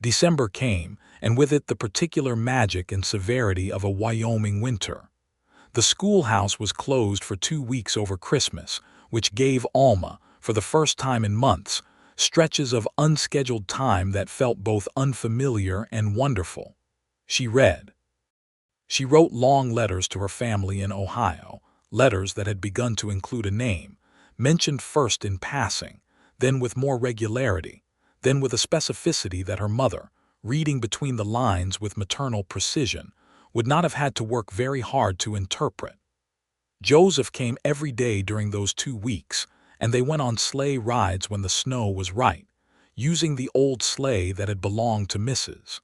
December came, and with it the particular magic and severity of a Wyoming winter. The schoolhouse was closed for 2 weeks over Christmas, which gave Alma, for the first time in months, stretches of unscheduled time that felt both unfamiliar and wonderful. She read. She wrote long letters to her family in Ohio, letters that had begun to include a name, mentioned first in passing, then with more regularity, then with a specificity that her mother, reading between the lines with maternal precision, would not have had to work very hard to interpret. Joseph came every day during those 2 weeks, and they went on sleigh rides when the snow was right, using the old sleigh that had belonged to Mrs.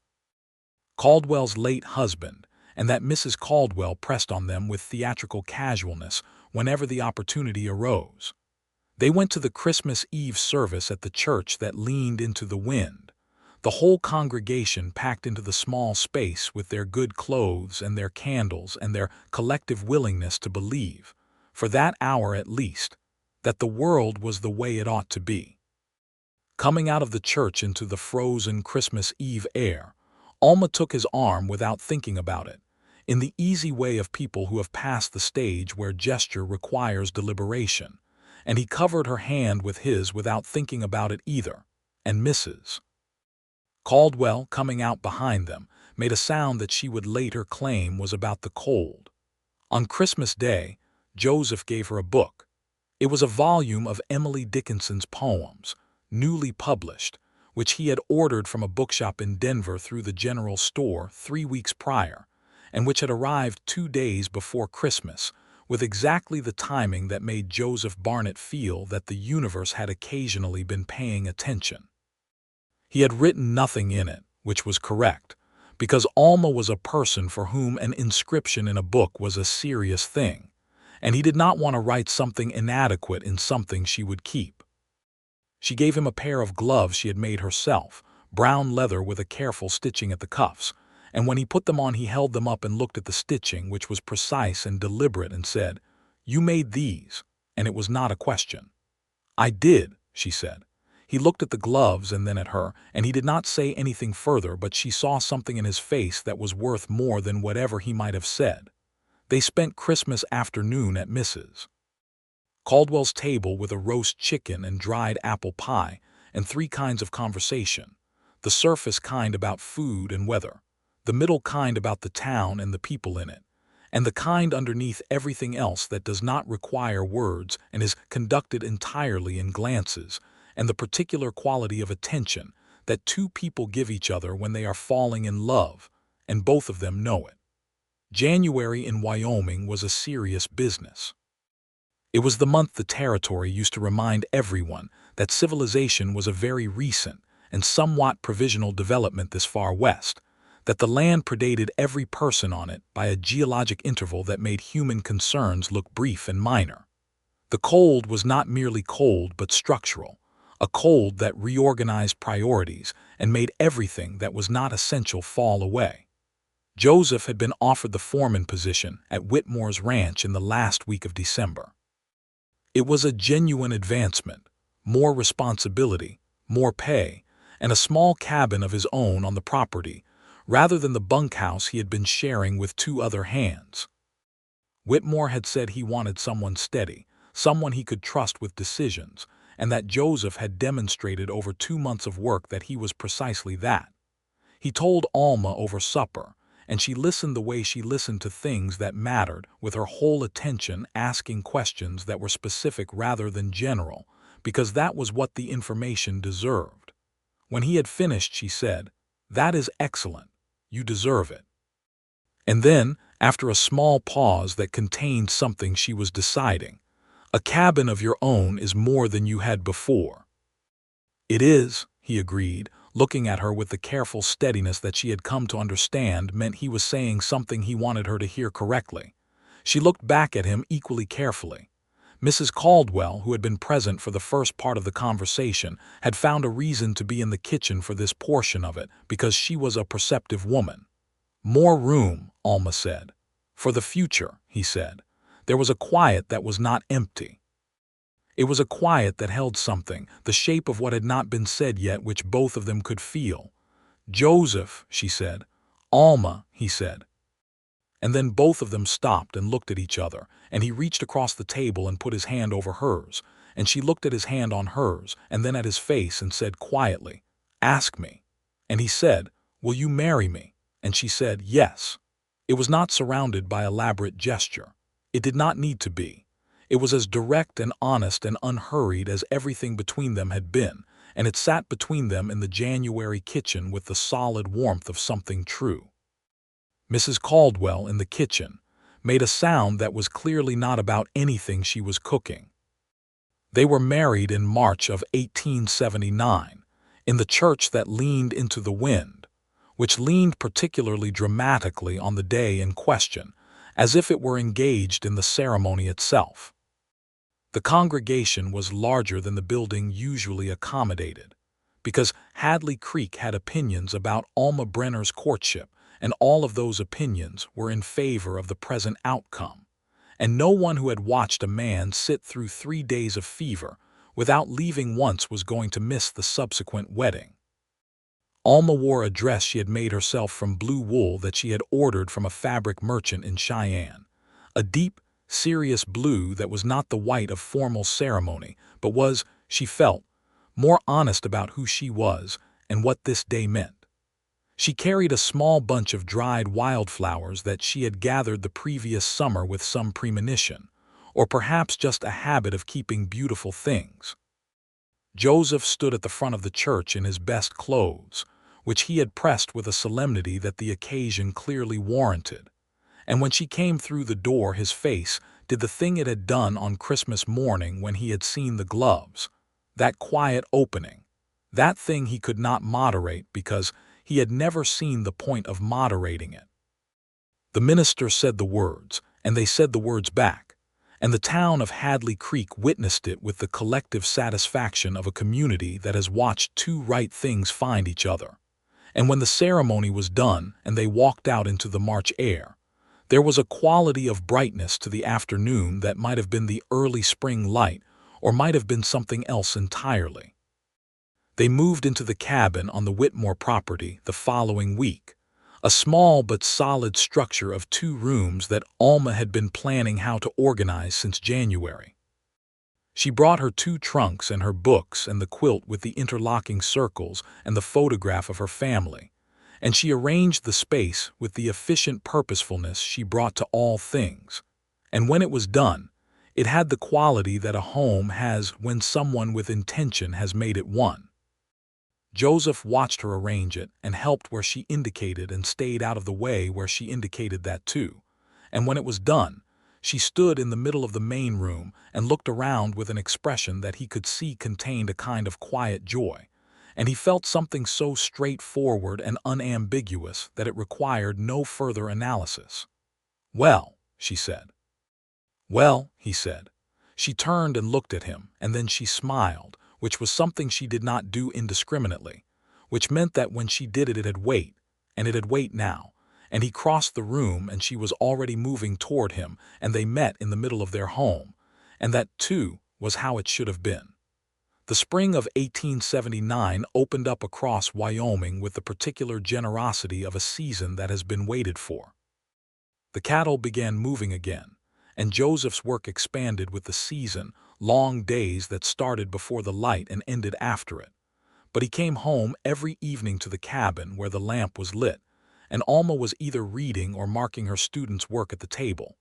Caldwell's late husband, and that Mrs. Caldwell pressed on them with theatrical casualness whenever the opportunity arose. They went to the Christmas Eve service at the church that leaned into the wind, the whole congregation packed into the small space with their good clothes and their candles and their collective willingness to believe, for that hour at least, that the world was the way it ought to be. Coming out of the church into the frozen Christmas Eve air, Alma took his arm without thinking about it, in the easy way of people who have passed the stage where gesture requires deliberation, and he covered her hand with his without thinking about it either, and Mrs. Caldwell, coming out behind them, made a sound that she would later claim was about the cold. On Christmas Day, Joseph gave her a book. It was a volume of Emily Dickinson's poems, newly published, which he had ordered from a bookshop in Denver through the general store 3 weeks prior, and which had arrived 2 days before Christmas, with exactly the timing that made Joseph Barnett feel that the universe had occasionally been paying attention. He had written nothing in it, which was correct, because Alma was a person for whom an inscription in a book was a serious thing, and he did not want to write something inadequate in something she would keep. She gave him a pair of gloves she had made herself, brown leather with a careful stitching at the cuffs, and when he put them on he held them up and looked at the stitching, which was precise and deliberate, and said, "You made these," and it was not a question. "I did," she said. He looked at the gloves and then at her, and he did not say anything further, but she saw something in his face that was worth more than whatever he might have said. They spent Christmas afternoon at Mrs. Caldwell's table with a roast chicken and dried apple pie and 3 kinds of conversation, the surface kind about food and weather, the middle kind about the town and the people in it, and the kind underneath everything else that does not require words and is conducted entirely in glances, and the particular quality of attention that two people give each other when they are falling in love, and both of them know it. January in Wyoming was a serious business. It was the month the territory used to remind everyone that civilization was a very recent and somewhat provisional development this far west, that the land predated every person on it by a geologic interval that made human concerns look brief and minor. The cold was not merely cold but structural, a cold that reorganized priorities and made everything that was not essential fall away. Joseph had been offered the foreman position at Whitmore's ranch in the last week of December. It was a genuine advancement, more responsibility, more pay, and a small cabin of his own on the property, rather than the bunkhouse he had been sharing with two other hands. Whitmore had said he wanted someone steady, someone he could trust with decisions, and that Joseph had demonstrated over 2 months of work that he was precisely that. He told Alma over supper, and she listened the way she listened to things that mattered, with her whole attention asking questions that were specific rather than general, because that was what the information deserved. When he had finished, she said, "That is excellent. You deserve it." And then, after a small pause that contained something she was deciding, "A cabin of your own is more than you had before." "It is," he agreed, looking at her with the careful steadiness that she had come to understand meant he was saying something he wanted her to hear correctly. She looked back at him equally carefully. Mrs. Caldwell, who had been present for the first part of the conversation, had found a reason to be in the kitchen for this portion of it because she was a perceptive woman. "More room," Alma said. "For the future," he said. There was a quiet that was not empty. It was a quiet that held something, the shape of what had not been said yet, which both of them could feel. "Joseph," she said. "Alma," he said. And then both of them stopped and looked at each other, and he reached across the table and put his hand over hers, and she looked at his hand on hers, and then at his face and said quietly, "Ask me." And he said, "Will you marry me?" And she said, "Yes." It was not surrounded by elaborate gesture. It did not need to be. It was as direct and honest and unhurried as everything between them had been, and it sat between them in the January kitchen with the solid warmth of something true. Mrs. Caldwell, in the kitchen, made a sound that was clearly not about anything she was cooking. They were married in March of 1879, in the church that leaned into the wind, which leaned particularly dramatically on the day in question, as if it were engaged in the ceremony itself. The congregation was larger than the building usually accommodated, because Hadley Creek had opinions about Alma Brenner's courtship, and all of those opinions were in favor of the present outcome, and no one who had watched a man sit through 3 days of fever without leaving once was going to miss the subsequent wedding. Alma wore a dress she had made herself from blue wool that she had ordered from a fabric merchant in Cheyenne, a deep, serious blue that was not the white of formal ceremony, but was, she felt, more honest about who she was and what this day meant. She carried a small bunch of dried wildflowers that she had gathered the previous summer with some premonition, or perhaps just a habit of keeping beautiful things. Joseph stood at the front of the church in his best clothes, which he had pressed with a solemnity that the occasion clearly warranted. And when she came through the door, his face did the thing it had done on Christmas morning when he had seen the gloves, that quiet opening, that thing he could not moderate because he had never seen the point of moderating it. The minister said the words, and they said the words back, and the town of Hadley Creek witnessed it with the collective satisfaction of a community that has watched two right things find each other. And when the ceremony was done and they walked out into the March air, there was a quality of brightness to the afternoon that might have been the early spring light or might have been something else entirely. They moved into the cabin on the Whitmore property the following week, a small but solid structure of 2 rooms that Alma had been planning how to organize since January. She brought her 2 trunks and her books and the quilt with the interlocking circles and the photograph of her family, and she arranged the space with the efficient purposefulness she brought to all things. And when it was done, it had the quality that a home has when someone with intention has made it one. Joseph watched her arrange it and helped where she indicated and stayed out of the way where she indicated that too. And when it was done, she stood in the middle of the main room and looked around with an expression that he could see contained a kind of quiet joy, and he felt something so straightforward and unambiguous that it required no further analysis. "Well," she said. "Well," he said. She turned and looked at him, and then she smiled, which was something she did not do indiscriminately, which meant that when she did it, it had weight, and it had weight now. And he crossed the room, and she was already moving toward him, and they met in the middle of their home. And that, too, was how it should have been. The spring of 1879 opened up across Wyoming with the particular generosity of a season that has been waited for. The cattle began moving again, and Joseph's work expanded with the season, long days that started before the light and ended after it. But he came home every evening to the cabin where the lamp was lit, and Alma was either reading or marking her students' work at the table.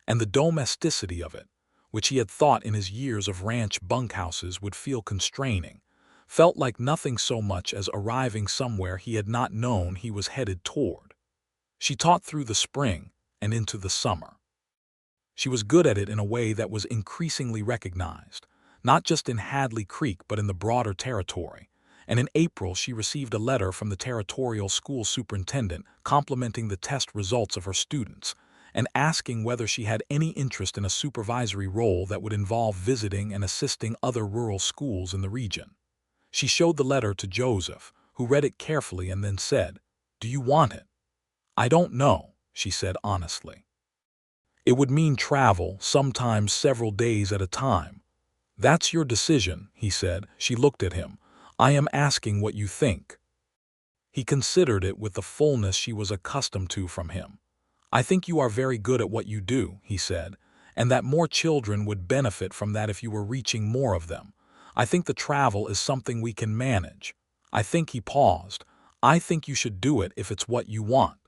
And the domesticity of it, which he had thought in his years of ranch bunkhouses would feel constraining, felt like nothing so much as arriving somewhere he had not known he was headed toward. She taught through the spring and into the summer. She was good at it in a way that was increasingly recognized, not just in Hadley Creek but in the broader territory. And in April she received a letter from the territorial school superintendent complimenting the test results of her students and asking whether she had any interest in a supervisory role that would involve visiting and assisting other rural schools in the region. She showed the letter to Joseph, who read it carefully and then said, "Do you want it?" "I don't know," she said honestly. "It would mean travel, sometimes several days at a time." "That's your decision," he said. She looked at him. "I am asking what you think." He considered it with the fullness she was accustomed to from him. "I think you are very good at what you do," he said, "and that more children would benefit from that if you were reaching more of them. I think the travel is something we can manage. I think," he paused, "I think you should do it if it's what you want."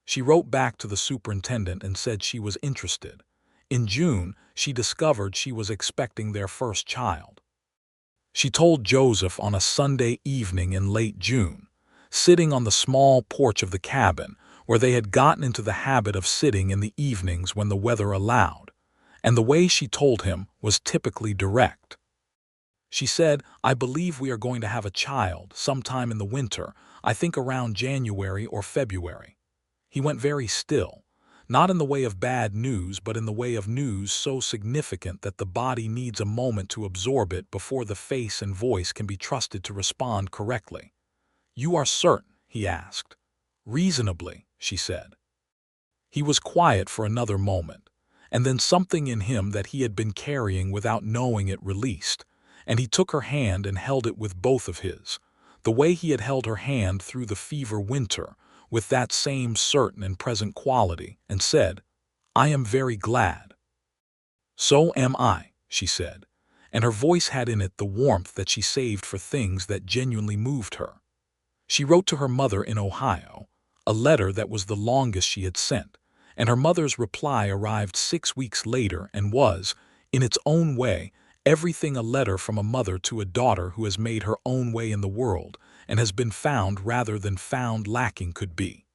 She wrote back to the superintendent and said she was interested. In June, she discovered she was expecting their first child. She told Joseph on a Sunday evening in late June, sitting on the small porch of the cabin, where they had gotten into the habit of sitting in the evenings when the weather allowed, and the way she told him was typically direct. She said, "I believe we are going to have a child sometime in the winter, I think around January or February." He went very still, not in the way of bad news but in the way of news so significant that the body needs a moment to absorb it before the face and voice can be trusted to respond correctly. "You are certain?" he asked. "Reasonably," she said. He was quiet for another moment, and then something in him that he had been carrying without knowing it released, and he took her hand and held it with both of his, the way he had held her hand through the fever winter, with that same certain and present quality, and said, "I am very glad." "So am I," she said, and her voice had in it the warmth that she saved for things that genuinely moved her. She wrote to her mother in Ohio, a letter that was the longest she had sent, and her mother's reply arrived 6 weeks later and was, in its own way, everything a letter from a mother to a daughter who has made her own way in the world and has been found rather than found lacking could be.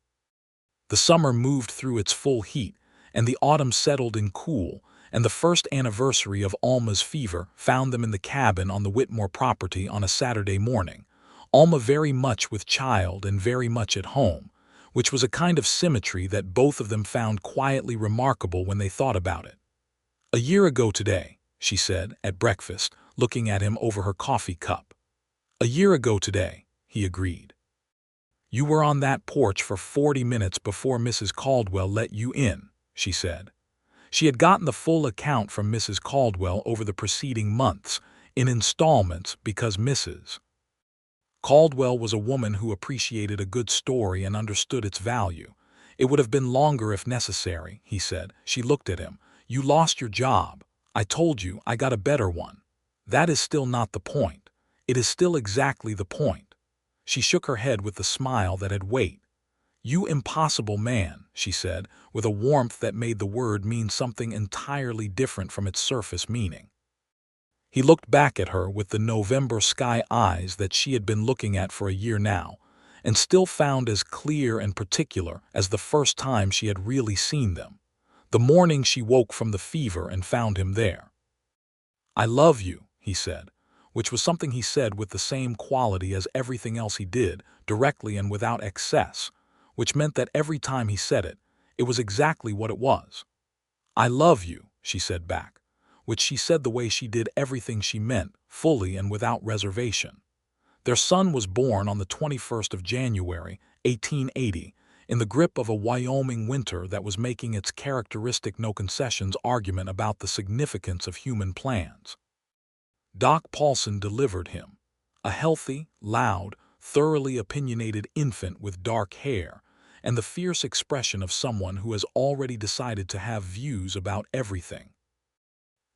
The summer moved through its full heat, and the autumn settled in cool, and the first anniversary of Alma's fever found them in the cabin on the Whitmore property on a Saturday morning, Alma very much with child and very much at home, which was a kind of symmetry that both of them found quietly remarkable when they thought about it. "A year ago today," she said at breakfast, looking at him over her coffee cup. "A year ago today," he agreed. "You were on that porch for 40 minutes before Mrs. Caldwell let you in," she said. She had gotten the full account from Mrs. Caldwell over the preceding months, in installments, because Mrs. Caldwell was a woman who appreciated a good story and understood its value. "It would have been longer if necessary," he said. She looked at him. "You lost your job. I told you I got a better one. That is still not the point. It is still exactly the point." She shook her head with the smile that had weight. "You impossible man," she said, with a warmth that made the word mean something entirely different from its surface meaning. He looked back at her with the November sky eyes that she had been looking at for a year now, and still found as clear and particular as the first time she had really seen them, the morning she woke from the fever and found him there. "I love you," he said, which was something he said with the same quality as everything else he did, directly and without excess, which meant that every time he said it, it was exactly what it was. "I love you," she said back, which she said the way she did everything she meant, fully and without reservation. Their son was born on the 21st of January, 1880, in the grip of a Wyoming winter that was making its characteristic no-concessions argument about the significance of human plans. Doc Paulson delivered him, a healthy, loud, thoroughly opinionated infant with dark hair, and the fierce expression of someone who has already decided to have views about everything.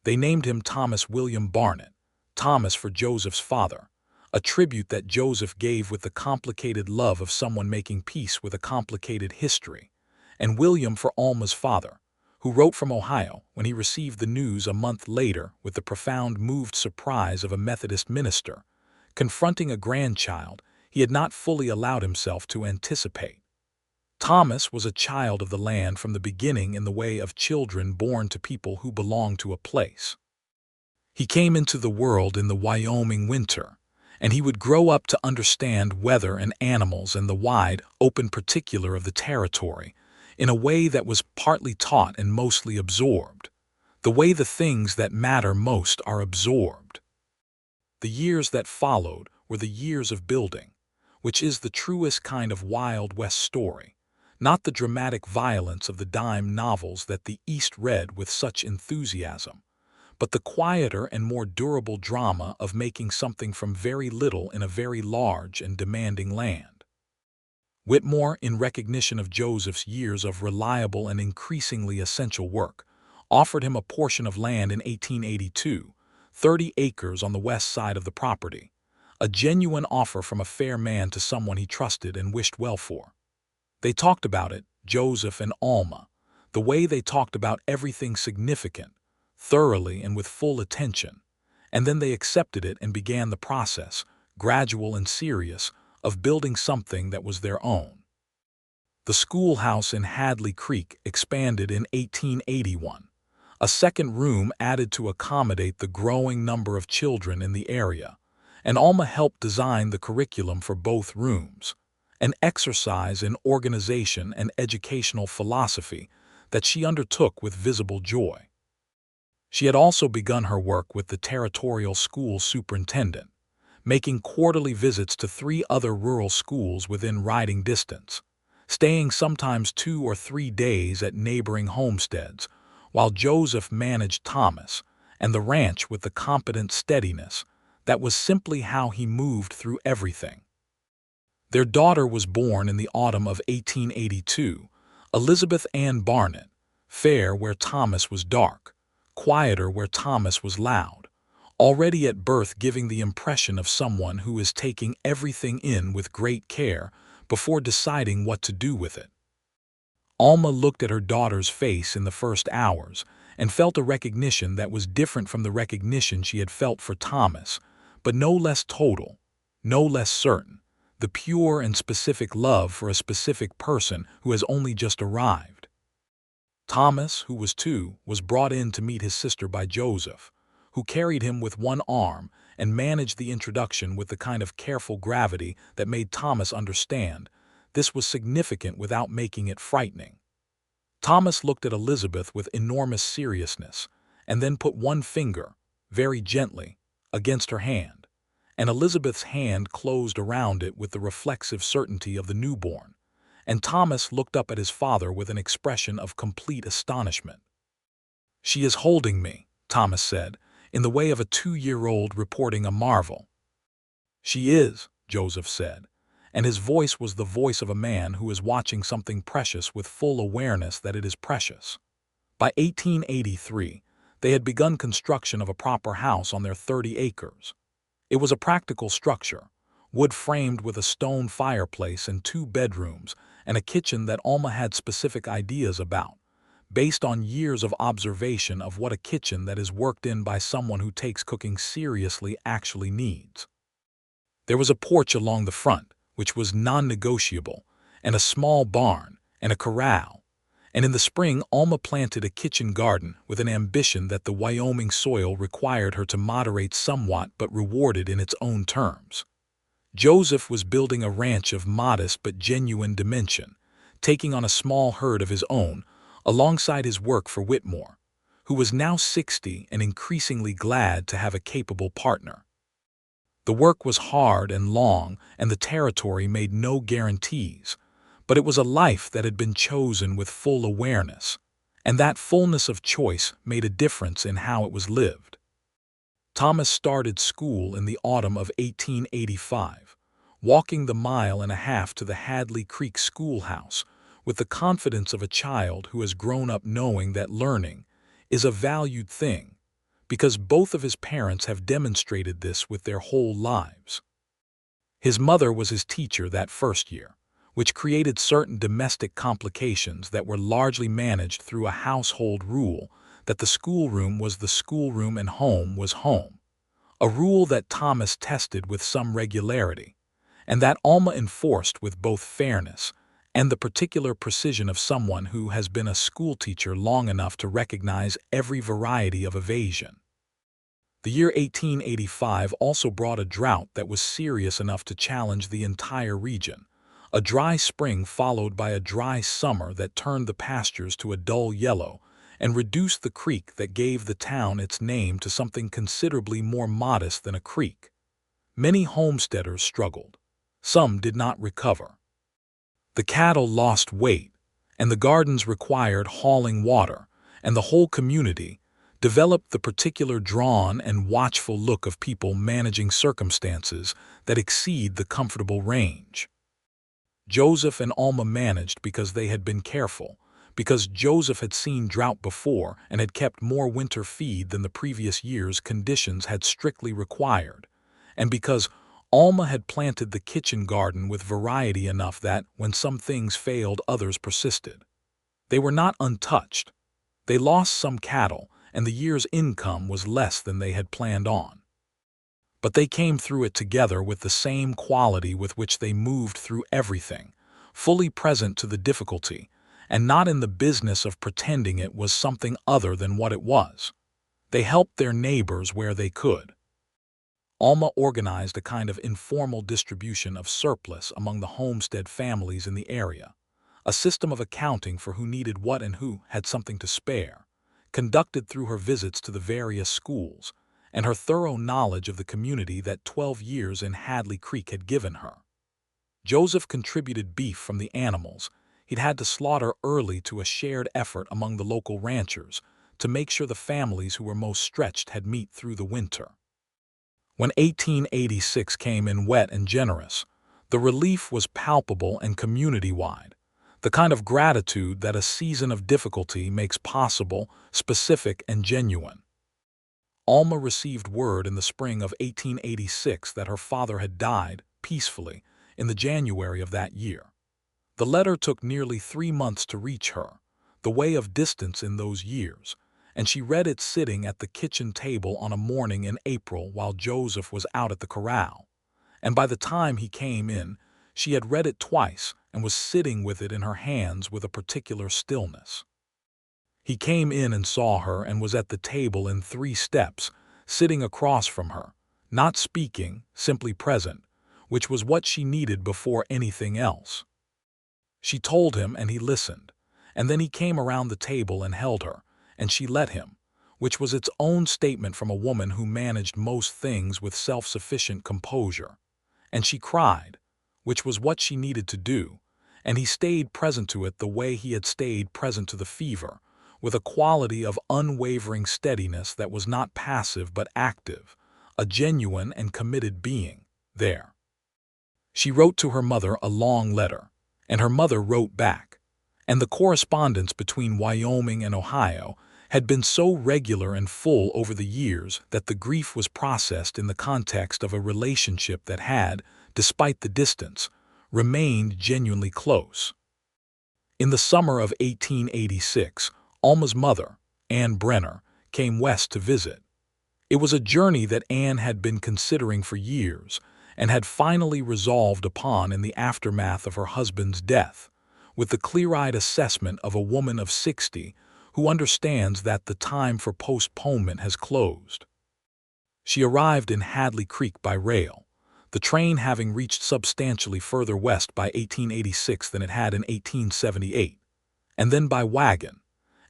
They named him Thomas William Barnett, Thomas for Joseph's father, a tribute that Joseph gave with the complicated love of someone making peace with a complicated history, and William for Alma's father, who wrote from Ohio when he received the news a month later with the profound moved surprise of a Methodist minister, confronting a grandchild he had not fully allowed himself to anticipate. Thomas was a child of the land from the beginning in the way of children born to people who belong to a place. He came into the world in the Wyoming winter, and he would grow up to understand weather and animals and the wide, open particular of the territory in a way that was partly taught and mostly absorbed, the way the things that matter most are absorbed. The years that followed were the years of building, which is the truest kind of Wild West story, not the dramatic violence of the dime novels that the East read with such enthusiasm, but the quieter and more durable drama of making something from very little in a very large and demanding land. Whitmore, in recognition of Joseph's years of reliable and increasingly essential work, offered him a portion of land in 1882, 30 acres on the west side of the property, a genuine offer from a fair man to someone he trusted and wished well for. They talked about it, Joseph and Alma, the way they talked about everything significant, thoroughly and with full attention, and then they accepted it and began the process, gradual and serious, of building something that was their own. The schoolhouse in Hadley Creek expanded in 1881, a second room added to accommodate the growing number of children in the area, and Alma helped design the curriculum for both rooms, an exercise in organization and educational philosophy that she undertook with visible joy. She had also begun her work with the territorial school superintendent, making quarterly visits to 3 other rural schools within riding distance, staying sometimes 2 or 3 days at neighboring homesteads, while Joseph managed Thomas and the ranch with the competent steadiness that was simply how he moved through everything. Their daughter was born in the autumn of 1882, Elizabeth Ann Barnett, fair where Thomas was dark, quieter where Thomas was loud, already at birth giving the impression of someone who is taking everything in with great care before deciding what to do with it. Alma looked at her daughter's face in the first hours and felt a recognition that was different from the recognition she had felt for Thomas, but no less total, no less certain, the pure and specific love for a specific person who has only just arrived. Thomas, who was 2, was brought in to meet his sister by Joseph, who carried him with one arm and managed the introduction with the kind of careful gravity that made Thomas understand this was significant without making it frightening. Thomas looked at Elizabeth with enormous seriousness and then put one finger, very gently, against her hand, and Elizabeth's hand closed around it with the reflexive certainty of the newborn, and Thomas looked up at his father with an expression of complete astonishment. "She is holding me," Thomas said, in the way of a 2-year-old reporting a marvel. "She is," Joseph said, and his voice was the voice of a man who is watching something precious with full awareness that it is precious. By 1883, they had begun construction of a proper house on their 30 acres. It was a practical structure, wood-framed with a stone fireplace and 2 bedrooms, and a kitchen that Alma had specific ideas about, based on years of observation of what a kitchen that is worked in by someone who takes cooking seriously actually needs. There was a porch along the front, which was non-negotiable, and a small barn, and a corral. And in the spring, Alma planted a kitchen garden with an ambition that the Wyoming soil required her to moderate somewhat but rewarded in its own terms. Joseph was building a ranch of modest but genuine dimension, taking on a small herd of his own, alongside his work for Whitmore, who was now 60 and increasingly glad to have a capable partner. The work was hard and long, and the territory made no guarantees, but it was a life that had been chosen with full awareness, and that fullness of choice made a difference in how it was lived. Thomas started school in the autumn of 1885, walking the 1.5 miles to the Hadley Creek schoolhouse with the confidence of a child who has grown up knowing that learning is a valued thing, because both of his parents have demonstrated this with their whole lives. His mother was his teacher that first year, which created certain domestic complications that were largely managed through a household rule that the schoolroom was the schoolroom and home was home, a rule that Thomas tested with some regularity, and that Alma enforced with both fairness and the particular precision of someone who has been a schoolteacher long enough to recognize every variety of evasion. The year 1885 also brought a drought that was serious enough to challenge the entire region, a dry spring followed by a dry summer that turned the pastures to a dull yellow and reduced the creek that gave the town its name to something considerably more modest than a creek. Many homesteaders struggled. Some did not recover. The cattle lost weight, and the gardens required hauling water, and the whole community developed the particular drawn and watchful look of people managing circumstances that exceed the comfortable range. Joseph and Alma managed because they had been careful, because Joseph had seen drought before and had kept more winter feed than the previous year's conditions had strictly required, and because Alma had planted the kitchen garden with variety enough that, when some things failed, others persisted. They were not untouched. They lost some cattle, and the year's income was less than they had planned on. But they came through it together with the same quality with which they moved through everything, fully present to the difficulty, and not in the business of pretending it was something other than what it was. They helped their neighbors where they could. Alma organized a kind of informal distribution of surplus among the homestead families in the area, a system of accounting for who needed what and who had something to spare, conducted through her visits to the various schools, and her thorough knowledge of the community that 12 years in Hadley Creek had given her. Joseph contributed beef from the animals he'd had to slaughter early to a shared effort among the local ranchers to make sure the families who were most stretched had meat through the winter. When 1886 came in wet and generous, the relief was palpable and community-wide, the kind of gratitude that a season of difficulty makes possible, specific, and genuine. Alma received word in the spring of 1886 that her father had died, peacefully, in the January of that year. The letter took nearly 3 months to reach her, the way of distance in those years, and she read it sitting at the kitchen table on a morning in April while Joseph was out at the corral. And by the time he came in, she had read it twice and was sitting with it in her hands with a particular stillness. He came in and saw her and was at the table in 3 steps, sitting across from her, not speaking, simply present, which was what she needed before anything else. She told him and he listened, and then he came around the table and held her, and she let him, which was its own statement from a woman who managed most things with self-sufficient composure. And she cried, which was what she needed to do, and he stayed present to it the way he had stayed present to the fever, with a quality of unwavering steadiness that was not passive but active, a genuine and committed being, there. She wrote to her mother a long letter, and her mother wrote back, and the correspondence between Wyoming and Ohio had been so regular and full over the years that the grief was processed in the context of a relationship that had, despite the distance, remained genuinely close. In the summer of 1886, Alma's mother, Anne Brenner, came west to visit. It was a journey that Anne had been considering for years and had finally resolved upon in the aftermath of her husband's death, with the clear-eyed assessment of a woman of 60 who understands that the time for postponement has closed. She arrived in Hadley Creek by rail, the train having reached substantially further west by 1886 than it had in 1878, and then by wagon,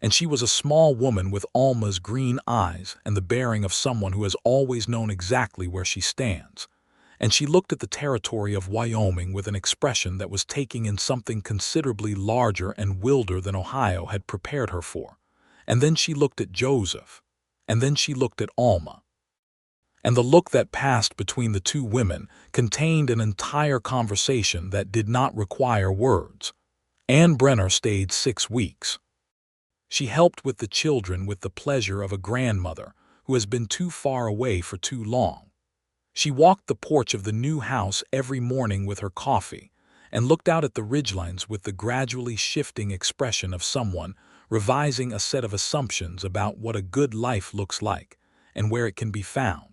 and she was a small woman with Alma's green eyes and the bearing of someone who has always known exactly where she stands, and she looked at the territory of Wyoming with an expression that was taking in something considerably larger and wilder than Ohio had prepared her for, and then she looked at Joseph, and then she looked at Alma. And the look that passed between the two women contained an entire conversation that did not require words. Anne Brenner stayed 6 weeks. She helped with the children with the pleasure of a grandmother who has been too far away for too long. She walked the porch of the new house every morning with her coffee and looked out at the ridgelines with the gradually shifting expression of someone revising a set of assumptions about what a good life looks like and where it can be found.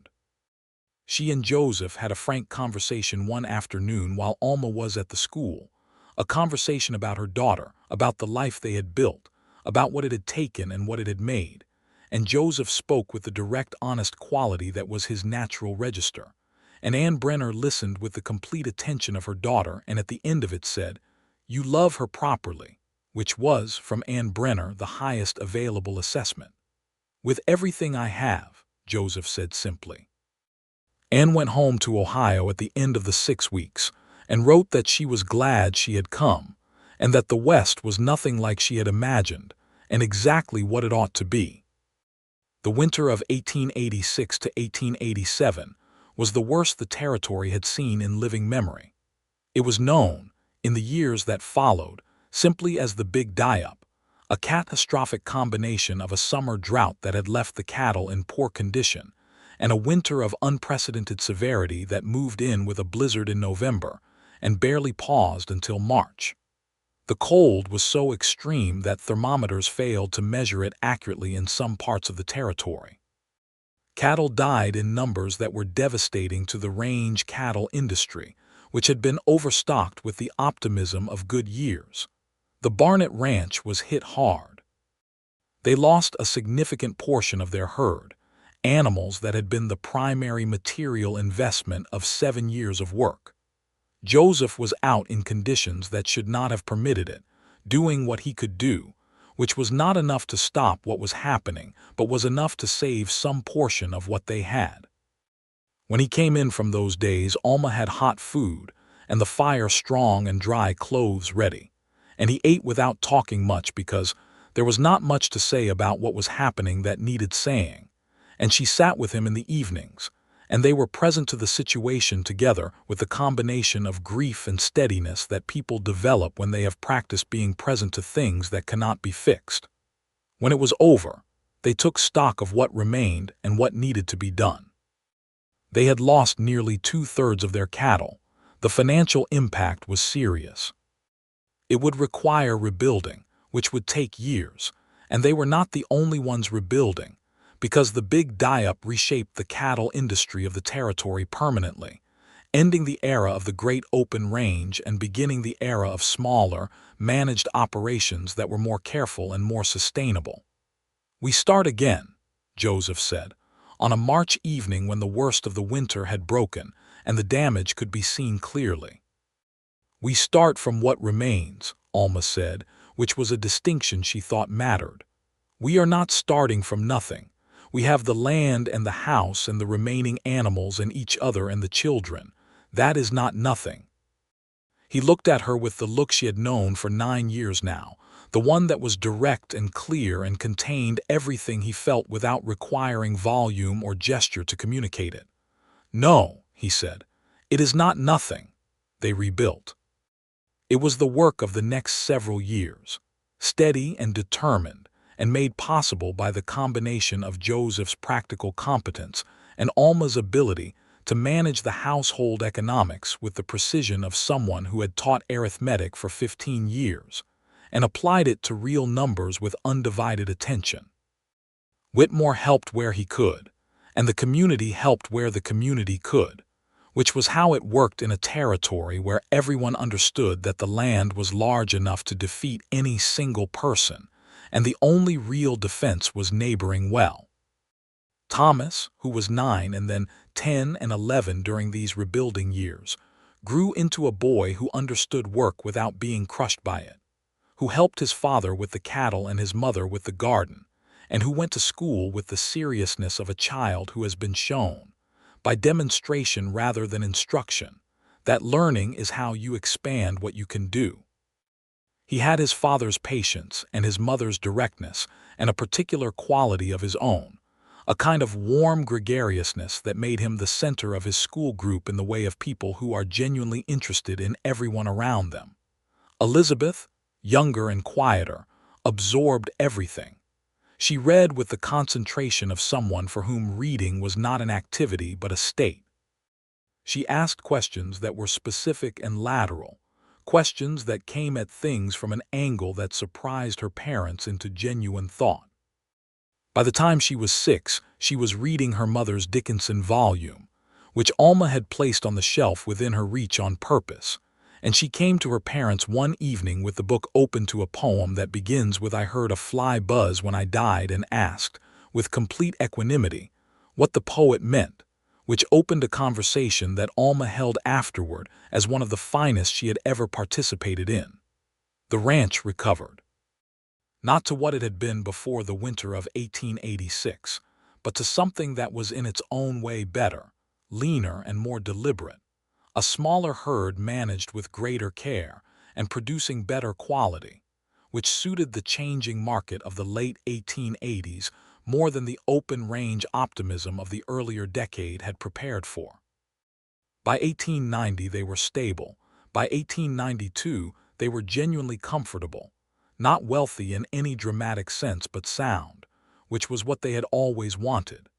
She and Joseph had a frank conversation one afternoon while Alma was at the school, a conversation about her daughter, about the life they had built, about what it had taken and what it had made, and Joseph spoke with the direct, honest quality that was his natural register, and Anne Brenner listened with the complete attention of her daughter and at the end of it said, "You love her properly," which was, from Anne Brenner, the highest available assessment. "With everything I have," Joseph said simply. Anne went home to Ohio at the end of the 6 weeks and wrote that she was glad she had come and that the West was nothing like she had imagined and exactly what it ought to be. The winter of 1886 to 1887 was the worst the territory had seen in living memory. It was known, in the years that followed, simply as the Big Die-Up, a catastrophic combination of a summer drought that had left the cattle in poor condition and a winter of unprecedented severity that moved in with a blizzard in November and barely paused until March. The cold was so extreme that thermometers failed to measure it accurately in some parts of the territory. Cattle died in numbers that were devastating to the range cattle industry, which had been overstocked with the optimism of good years. The Barnett Ranch was hit hard. They lost a significant portion of their herd, animals that had been the primary material investment of 7 years of work. Joseph was out in conditions that should not have permitted it, doing what he could do, which was not enough to stop what was happening, but was enough to save some portion of what they had. When he came in from those days, Alma had hot food and the fire strong and dry clothes ready, and he ate without talking much because there was not much to say about what was happening that needed saying, and she sat with him in the evenings, and they were present to the situation together with the combination of grief and steadiness that people develop when they have practiced being present to things that cannot be fixed. When it was over, they took stock of what remained and what needed to be done. They had lost nearly 2/3 of their cattle. The financial impact was serious. It would require rebuilding, which would take years, and they were not the only ones rebuilding, because the Big Die-Up reshaped the cattle industry of the territory permanently, ending the era of the Great Open Range and beginning the era of smaller, managed operations that were more careful and more sustainable. "We start again," Joseph said, on a March evening when the worst of the winter had broken and the damage could be seen clearly. "We start from what remains," Alma said, which was a distinction she thought mattered. "We are not starting from nothing. We have the land and the house and the remaining animals and each other and the children. That is not nothing." He looked at her with the look she had known for 9 years now, the one that was direct and clear and contained everything he felt without requiring volume or gesture to communicate it. "No," he said, "it is not nothing." They rebuilt. It was the work of the next several years, steady and determined, and made possible by the combination of Joseph's practical competence and Alma's ability to manage the household economics with the precision of someone who had taught arithmetic for 15 years, and applied it to real numbers with undivided attention. Whitmore helped where he could, and the community helped where the community could, which was how it worked in a territory where everyone understood that the land was large enough to defeat any single person, and the only real defense was neighboring well. Thomas, who was 9 and then 10 and 11 during these rebuilding years, grew into a boy who understood work without being crushed by it, who helped his father with the cattle and his mother with the garden, and who went to school with the seriousness of a child who has been shown, by demonstration rather than instruction, that learning is how you expand what you can do. He had his father's patience and his mother's directness and a particular quality of his own, a kind of warm gregariousness that made him the center of his school group in the way of people who are genuinely interested in everyone around them. Elizabeth, younger and quieter, absorbed everything. She read with the concentration of someone for whom reading was not an activity but a state. She asked questions that were specific and lateral, questions that came at things from an angle that surprised her parents into genuine thought. By the time she was 6, she was reading her mother's Dickinson volume, which Alma had placed on the shelf within her reach on purpose, and she came to her parents one evening with the book open to a poem that begins with "I heard a fly buzz when I died," and asked, with complete equanimity, what the poet meant, which opened a conversation that Alma held afterward as one of the finest she had ever participated in. The ranch recovered. Not to what it had been before the winter of 1886, but to something that was in its own way better, leaner and more deliberate, a smaller herd managed with greater care and producing better quality, which suited the changing market of the late 1880s more than the open-range optimism of the earlier decade had prepared for. By 1890 they were stable. By 1892 they were genuinely comfortable, not wealthy in any dramatic sense but sound, which was what they had always wanted.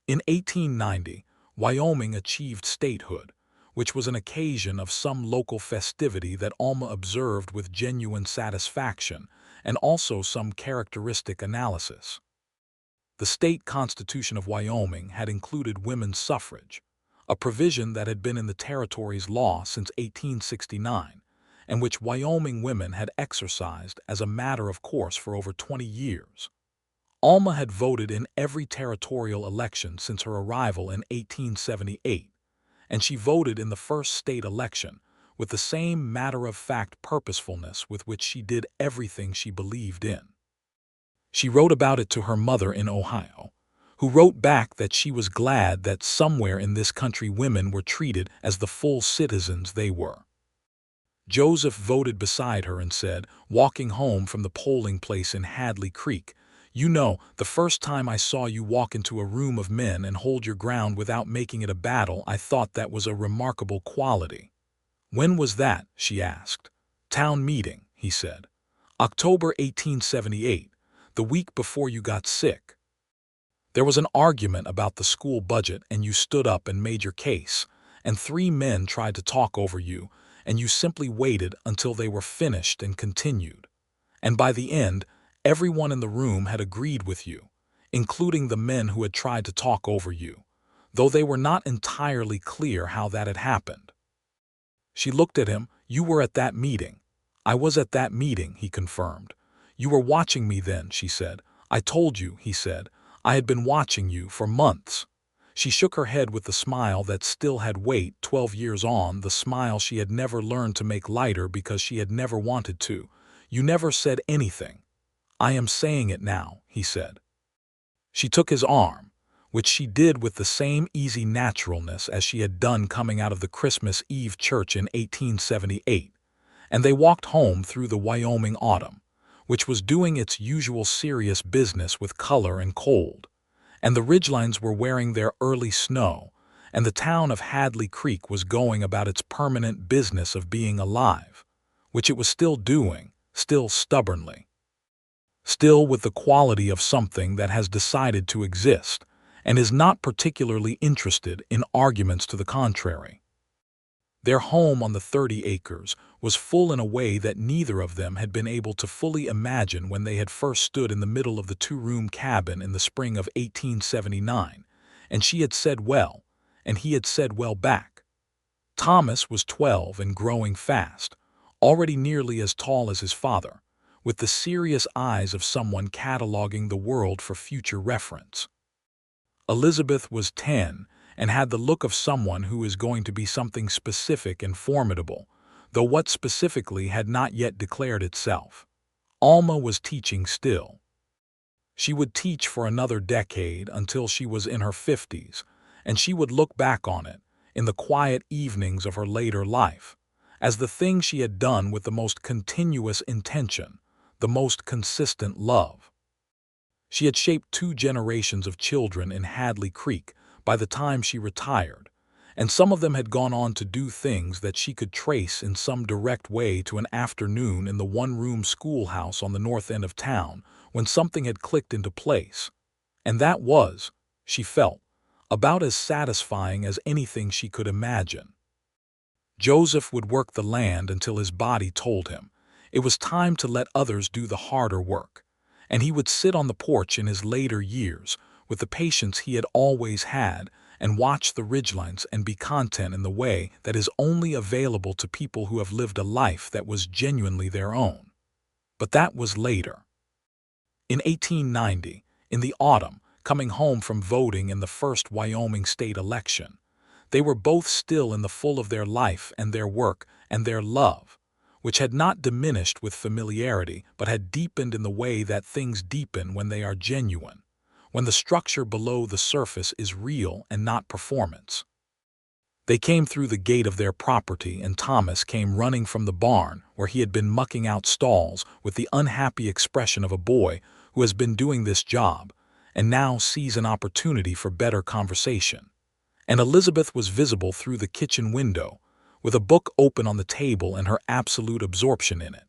In 1890, Wyoming achieved statehood, which was an occasion of some local festivity that Alma observed with genuine satisfaction and also some characteristic analysis. The state constitution of Wyoming had included women's suffrage, a provision that had been in the territory's law since 1869, and which Wyoming women had exercised as a matter of course for over 20 years. Alma had voted in every territorial election since her arrival in 1878, and she voted in the first state election with the same matter-of-fact purposefulness with which she did everything she believed in. She wrote about it to her mother in Ohio, who wrote back that she was glad that somewhere in this country women were treated as the full citizens they were. Joseph voted beside her and said, walking home from the polling place in Hadley Creek, "You know, the first time I saw you walk into a room of men and hold your ground without making it a battle, I thought that was a remarkable quality." "When was that?" she asked. "Town meeting," he said. "October 1878, the week before you got sick. There was an argument about the school budget and you stood up and made your case, and 3 men tried to talk over you, and you simply waited until they were finished and continued. And by the end, everyone in the room had agreed with you, including the men who had tried to talk over you, though they were not entirely clear how that had happened." She looked at him. "You were at that meeting." "I was at that meeting," he confirmed. "You were watching me then," she said. "I told you," he said. "I had been watching you for months." She shook her head with the smile that still had weight 12 years on, the smile she had never learned to make lighter because she had never wanted to. "You never said anything." "I am saying it now," he said. She took his arm, which she did with the same easy naturalness as she had done coming out of the Christmas Eve church in 1878, and they walked home through the Wyoming autumn, which was doing its usual serious business with color and cold, and the ridgelines were wearing their early snow, and the town of Hadley Creek was going about its permanent business of being alive, which it was still doing, still stubbornly. Still with the quality of something that has decided to exist and is not particularly interested in arguments to the contrary. Their home on the 30 acres was full in a way that neither of them had been able to fully imagine when they had first stood in the middle of the two-room cabin in the spring of 1879, and she had said well, and he had said well back. Thomas was 12 and growing fast, already nearly as tall as his father, with the serious eyes of someone cataloging the world for future reference. Elizabeth was 10 and had the look of someone who is going to be something specific and formidable, though what specifically had not yet declared itself. Alma was teaching still. She would teach for another decade until she was in her 50s, and she would look back on it, in the quiet evenings of her later life, as the thing she had done with the most continuous intention, the most consistent love. She had shaped 2 generations of children in Hadley Creek by the time she retired, and some of them had gone on to do things that she could trace in some direct way to an afternoon in the one-room schoolhouse on the north end of town when something had clicked into place. And that was, she felt, about as satisfying as anything she could imagine. Joseph would work the land until his body told him it was time to let others do the harder work, and he would sit on the porch in his later years with the patience he had always had and watch the ridgelines and be content in the way that is only available to people who have lived a life that was genuinely their own. But that was later. In 1890, in the autumn, coming home from voting in the first Wyoming state election, they were both still in the full of their life and their work and their love, which had not diminished with familiarity but had deepened in the way that things deepen when they are genuine, when the structure below the surface is real and not performance. They came through the gate of their property, and Thomas came running from the barn where he had been mucking out stalls with the unhappy expression of a boy who has been doing this job and now sees an opportunity for better conversation. And Elizabeth was visible through the kitchen window, with a book open on the table and her absolute absorption in it.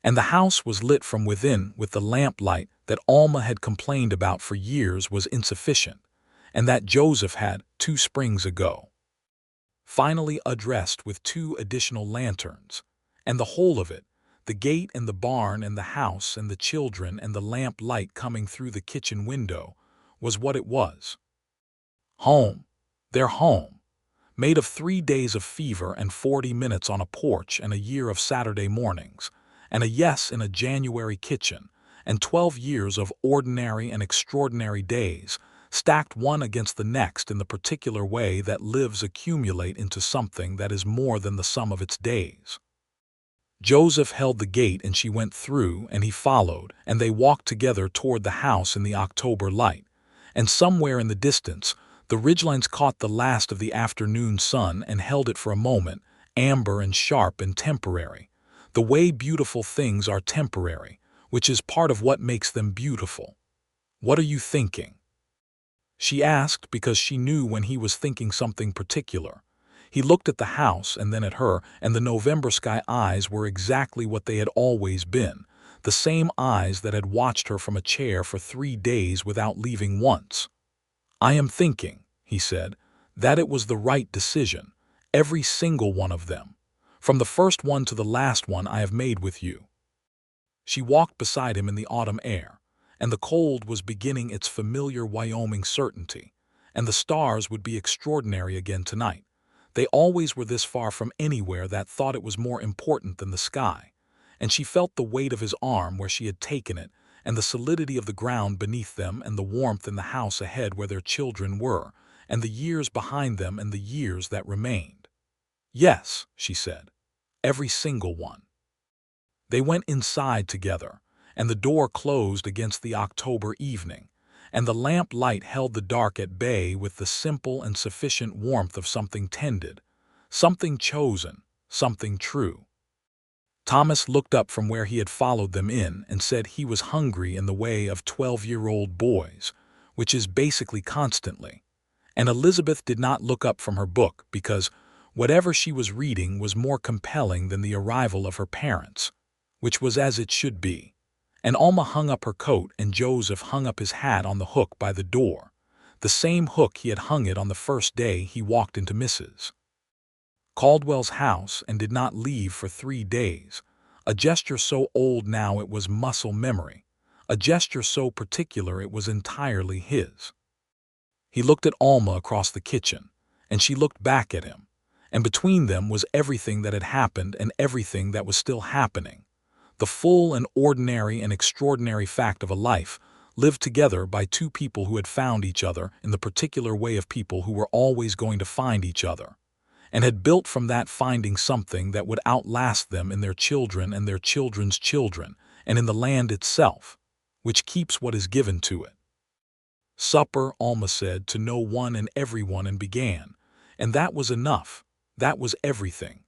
And the house was lit from within with the lamplight that Alma had complained about for years was insufficient, and that Joseph had 2 springs ago finally addressed with 2 additional lanterns, and the whole of it, the gate and the barn and the house and the children and the lamp light coming through the kitchen window, was what it was. Home, their home, made of 3 days of fever and 40 minutes on a porch and a year of Saturday mornings, and a yes in a January kitchen, and 12 years of ordinary and extraordinary days, stacked one against the next in the particular way that lives accumulate into something that is more than the sum of its days. Joseph held the gate and she went through, and he followed, and they walked together toward the house in the October light, and somewhere in the distance, the ridgelines caught the last of the afternoon sun and held it for a moment, amber and sharp and temporary, the way beautiful things are temporary, which is part of what makes them beautiful. "What are you thinking?" she asked, because she knew when he was thinking something particular. He looked at the house and then at her, and the November sky eyes were exactly what they had always been, the same eyes that had watched her from a chair for 3 days without leaving once. "I am thinking," he said, "that it was the right decision, every single one of them, from the first one to the last one I have made with you." She walked beside him in the autumn air, and the cold was beginning its familiar Wyoming certainty, and the stars would be extraordinary again tonight. They always were this far from anywhere that thought it was more important than the sky, and she felt the weight of his arm where she had taken it, and the solidity of the ground beneath them, and the warmth in the house ahead where their children were, and the years behind them and the years that remained. "Yes," she said, "every single one." They went inside together, and the door closed against the October evening, and the lamp light held the dark at bay with the simple and sufficient warmth of something tended, something chosen, something true. Thomas looked up from where he had followed them in and said he was hungry in the way of 12-year-old boys, which is basically constantly. And Elizabeth did not look up from her book because whatever she was reading was more compelling than the arrival of her parents, which was as it should be. And Alma hung up her coat and Joseph hung up his hat on the hook by the door, the same hook he had hung it on the first day he walked into Mrs. Caldwell's house and did not leave for 3 days, a gesture so old now it was muscle memory, a gesture so particular it was entirely his. He looked at Alma across the kitchen, and she looked back at him, and between them was everything that had happened and everything that was still happening, the full and ordinary and extraordinary fact of a life lived together by two people who had found each other in the particular way of people who were always going to find each other, and had built from that finding something that would outlast them in their children and their children's children, and in the land itself, which keeps what is given to it. Supper, Alma said, to no one and everyone, and began, and that was enough, that was everything.